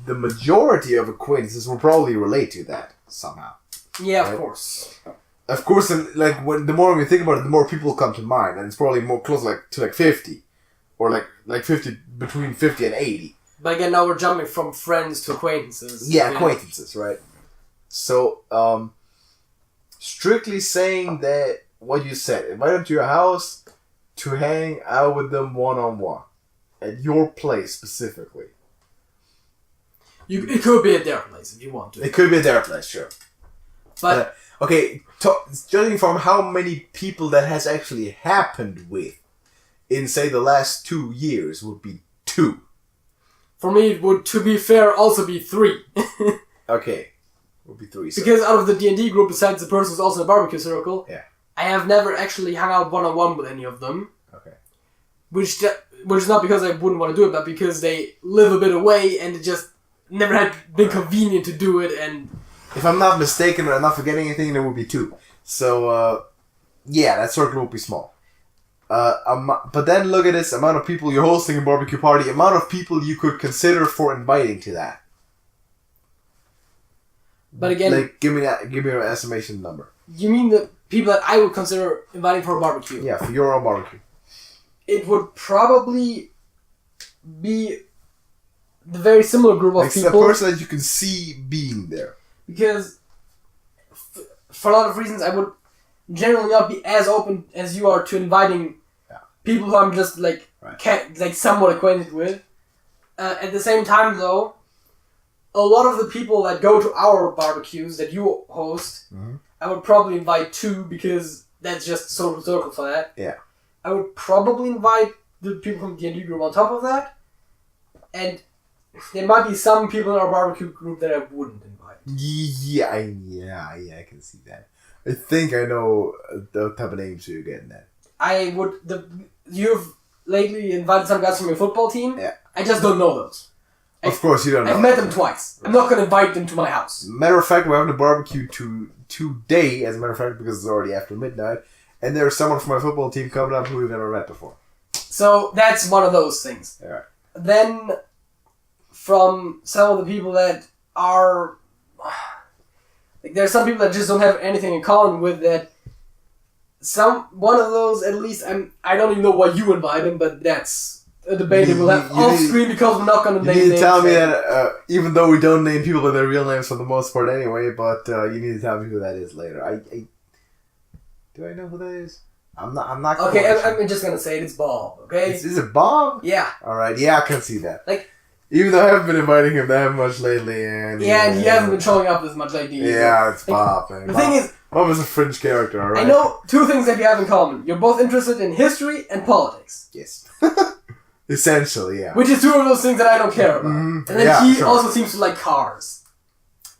majority of acquaintances will probably relate to that somehow. Yeah, right? Of course. Of course, and like the more we think about it, the more people come to mind, and it's probably more close to 50, or like 50, between 50 and 80. But again, now we're jumping from friends to acquaintances. Yeah, acquaintances, right? So, strictly saying that what you said, invite them to your house to hang out with them one-on-one. At your place, specifically. It could be at their place, if you want to. It could be at their place, sure. But... okay, judging from how many people that has actually happened with, in, say, the last 2 years, would be 2. For me, it would, to be fair, also be 3. Okay. Would be 3, so. Because out of the D&D group, besides the person who's also in a barbecue circle, yeah. I have never actually hung out one-on-one with any of them. Okay. Which is not because I wouldn't want to do it, but because they live a bit away and it just never had been convenient to do it. And if I'm not mistaken or I'm not forgetting anything, there would be 2. So, yeah, that circle would be small. But then look at this amount of people you're hosting a barbecue party, amount of people you could consider for inviting to that. But again, like, give me an estimation number. You mean the people that I would consider inviting for a barbecue? Yeah, for your own barbecue. It would probably be the very similar group of people. It's the person that you can see being there. Because, for a lot of reasons, I would generally not be as open as you are to inviting people who I'm just like somewhat acquainted with. At the same time, though, a lot of the people that go to our barbecues that you host, I would probably invite 2 because that's just social circle for that. Yeah. I would probably invite the people from the D&D group on top of that. And there might be some people in our barbecue group that I wouldn't invite. Yeah, I can see that. I think I know the type of names you're getting at. You've lately invited some guys from your football team. Yeah. I just don't know those. Of course you don't know. I've met them twice. I'm not going to invite them to my house. Matter of fact, we're having a barbecue today, as a matter of fact, because it's already after midnight. And there's someone from my football team coming up who we've never met before. So that's one of those things. Yeah. Then, from some of the people that are... Like, there's some people that just don't have anything in common with that. One of those, at least, I don't even know why you invite him, but that's a debate that we'll have off screen because we're not going to name names. You need to tell me that, even though we don't name people by their real names for the most part anyway, but you need to tell me who that is later. Do I know who that is? I'm not. Okay, I'm just gonna say it's Bob. Okay, is it Bob? Yeah. All right. Yeah, I can see that. Like, even though I haven't been inviting him that much lately, and he hasn't been showing up as much lately. Yeah, it's Bob. Man. The thing is, Bob is a fringe character. All right. I know two things that you have in common. You're both interested in history and politics. Yes. Essentially, yeah. Which is two of those things that I don't care about. Mm-hmm. And then he also seems to like cars.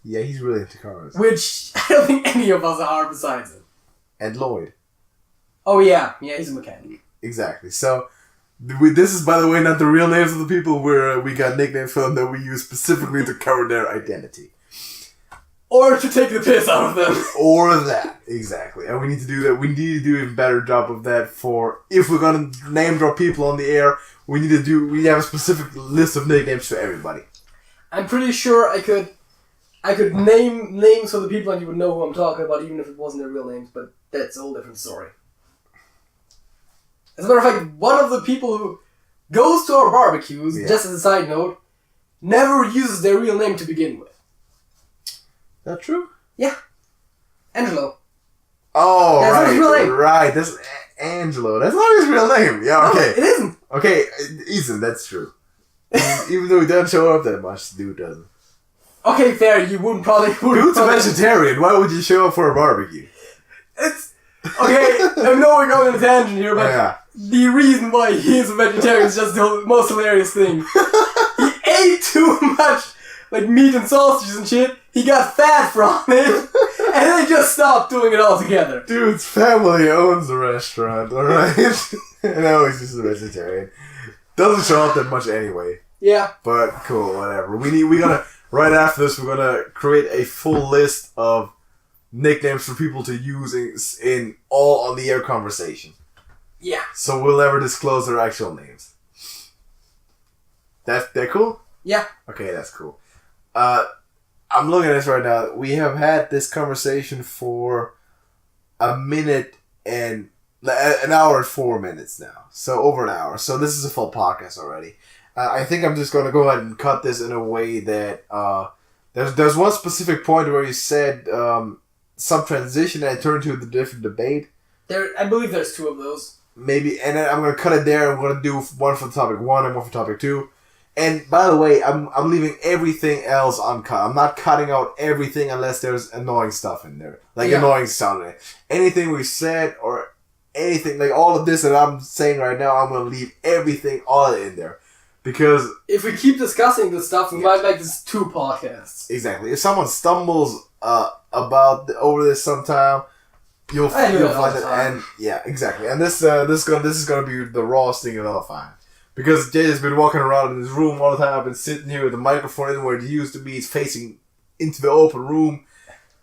Yeah, he's really into cars. Which I don't think any of us are besides him. And Lloyd. Oh yeah, he's a mechanic. Exactly. So, this is, by the way, not the real names of the people. We got nicknames for them that we use specifically to cover their identity. Or to take the piss out of them. Or that. Exactly. And we need to do that. We need to do a better job of that for, if we're going to name drop people on the air, we have a specific list of nicknames for everybody. I'm pretty sure I could name names for the people and you would know who I'm talking about even if it wasn't their real names, but that's a whole different story. As a matter of fact, one of the people who goes to our barbecues, just as a side note, never uses their real name to begin with. That true? Yeah. Angelo. Oh, that's not his real name. Right. That's Angelo. That's not his real name. Yeah, okay. No, it isn't. Okay, it isn't. That's true. Even though he doesn't show up that much, the dude doesn't. Okay, fair. You wouldn't probably... Dude's a vegetarian. Why would you show up for a barbecue? It's... Okay, I know we're going on a tangent here, but the reason why he is a vegetarian is just the most hilarious thing. He ate too much, like, meat and sausages and shit. He got fat from it, and they just stopped doing it altogether. Dude's family owns a restaurant, alright? And now he's just a vegetarian. Doesn't show up that much anyway. Yeah. But cool, whatever. We're gonna, right after this, we're gonna create a full list of nicknames for people to use in all on the air conversation. Yeah. So we'll never disclose their actual names. That cool? Yeah. Okay, that's cool. I'm looking at this right now. We have had this conversation for a minute and an hour and 4 minutes now. So over an hour. So this is a full podcast already. I think I'm just going to go ahead and cut this in a way that there's one specific point where you said some transition and it turned to a different debate. I believe there's two of those. Maybe, and then I'm going to cut it there. I'm going to do one for topic 1 and one for topic 2. And by the way, I'm leaving everything else uncut. I'm not cutting out everything unless there's annoying stuff in there. Like annoying sound in it. Anything we said or anything, like all of this that I'm saying right now, I'm going to leave everything all in there. Because if we keep discussing this stuff, we might make this 2 podcasts. Exactly. If someone stumbles over this sometime, you'll find it. And yeah, exactly. And this is gonna be the rawest thing you'll ever find. Because Jay has been walking around in his room all the time. I've been sitting here with the microphone in where it used to be. It's facing into the open room.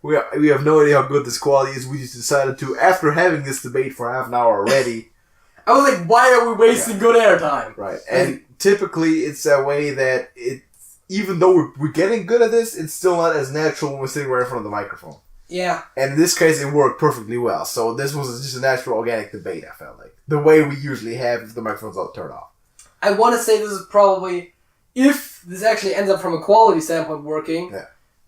We have no idea how good this quality is. We just decided to, after having this debate for half an hour already. I was like, why are we wasting good airtime? Right. And typically it's a way that even though we're getting good at this, it's still not as natural when we're sitting right in front of the microphone. Yeah. And in this case, it worked perfectly well. So this was just a natural, organic debate, I felt like. The way we usually have if the microphone's all turned off. I want to say this is probably, if this actually ends up from a quality standpoint working,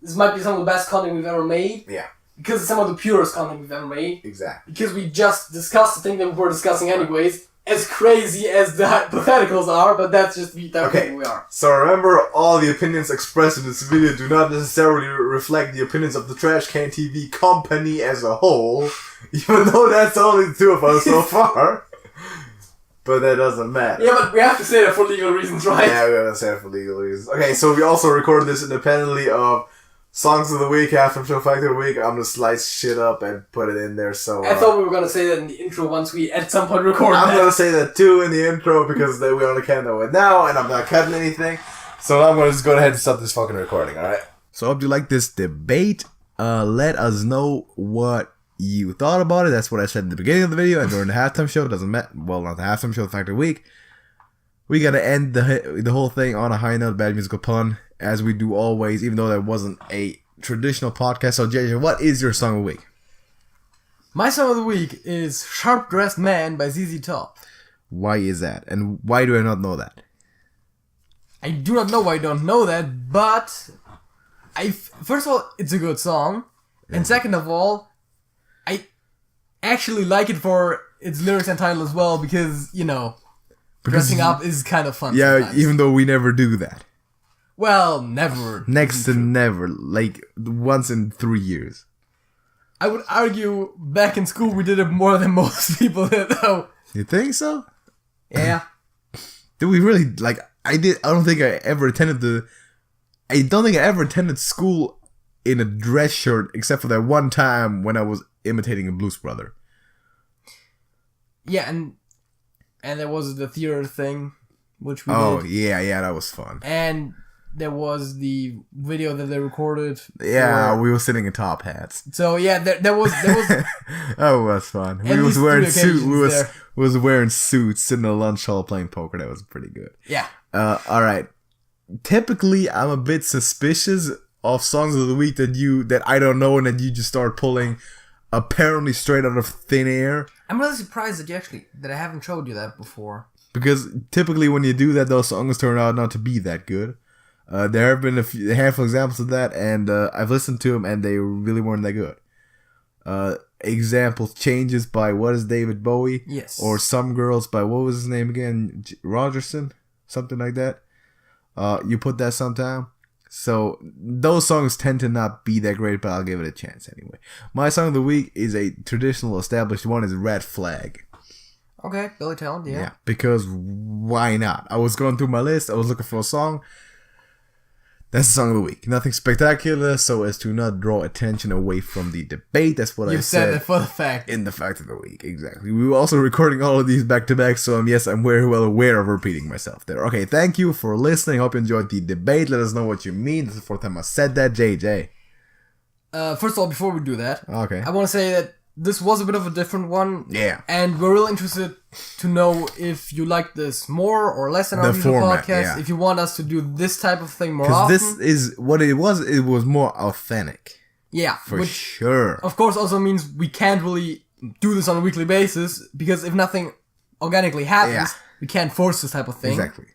this might be some of the best content we've ever made. Yeah. Because it's some of the purest content we've ever made. Exactly. Because we just discussed the thing that we were discussing anyways. As crazy as the hypotheticals are, but that's just the type of thing we are. So remember, all the opinions expressed in this video do not necessarily reflect the opinions of the TrashcanTV company as a whole, even though that's only the 2 of us so far. but that doesn't matter. Yeah, but we have to say that for legal reasons, right? Yeah, we're gonna say it for legal reasons. Okay, so we also recorded this independently of Songs of the Week, Halftime Show Factor of the Week. I'm gonna slice shit up and put it in there. So I thought we were gonna say that in the intro once we at some point record. I'm gonna say that too in the intro because we only can know it now, and I'm not cutting anything. So I'm gonna just go ahead and stop this fucking recording. All right. So I hope you like this debate. Let us know what you thought about it. That's what I said at the beginning of the video and during the halftime show. It doesn't matter. Well, not the halftime show, the Factor of the Week. We gotta end the whole thing on a high note, bad musical pun, as we do always, even though that wasn't a traditional podcast. So JJ, what is your song of the week? My song of the week is Sharp Dressed Man by ZZ Top. Why is that? And why do I not know that? I do not know why I don't know that, but first of all, it's a good song. And second of all, I actually like it for its lyrics and title as well because, dressing up is kind of fun sometimes. Even though we never do that. Well, never. Next to never. Like, once in 3 years. I would argue back in school we did it more than most people did, though. You think so? Yeah. Did we really, I don't think I ever attended school in a dress shirt except for that one time when I was imitating a Blues Brother. Yeah, and there was the theater thing, which we did. Oh, yeah, that was fun. And there was the video that they recorded. Yeah, we were sitting in top hats. So yeah, there was. Oh, it was fun. We was wearing suits. We was wearing suits, sitting in a lunch hall playing poker. That was pretty good. Yeah. All right. Typically, I'm a bit suspicious of songs of the week that I don't know and that you just start pulling apparently straight out of thin air. I'm really surprised that I haven't showed you that before. Because typically when you do that, those songs turn out not to be that good. There have been a handful of examples of that, and I've listened to them, and they really weren't that good. Examples, Changes by What is David Bowie? Yes. Or Some Girls by, what was his name again? Rogerson? Something like that. You put that sometime. So those songs tend to not be that great, but I'll give it a chance anyway. My song of the week is a traditional established one, is Red Flag. Okay, Billy Talent, yeah. Because why not? I was going through my list, I was looking for a song. That's the song of the week. Nothing spectacular, so as to not draw attention away from the debate. That's what I said. You said it for the fact. In the fact of the week, exactly. We were also recording all of these back to back, so yes, I'm very well aware of repeating myself there. Okay, thank you for listening. Hope you enjoyed the debate. Let us know what you mean. This is the fourth time I said that, JJ. First of all, before we do that, okay, I want to say that this was a bit of a different one. Yeah. And we're really interested to know if you like this more or less than our usual podcast. Yeah. If you want us to do this type of thing more often. Because this is what it was more authentic. Yeah. For sure. Of course also means we can't really do this on a weekly basis because if nothing organically happens, we can't force this type of thing. Exactly.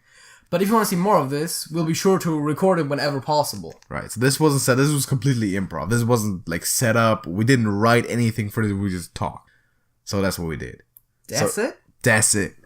But if you want to see more of this, we'll be sure to record it whenever possible. Right. So this wasn't set. This was completely improv. This wasn't set up. We didn't write anything for this. We just talked. So that's what we did. That's it? That's it.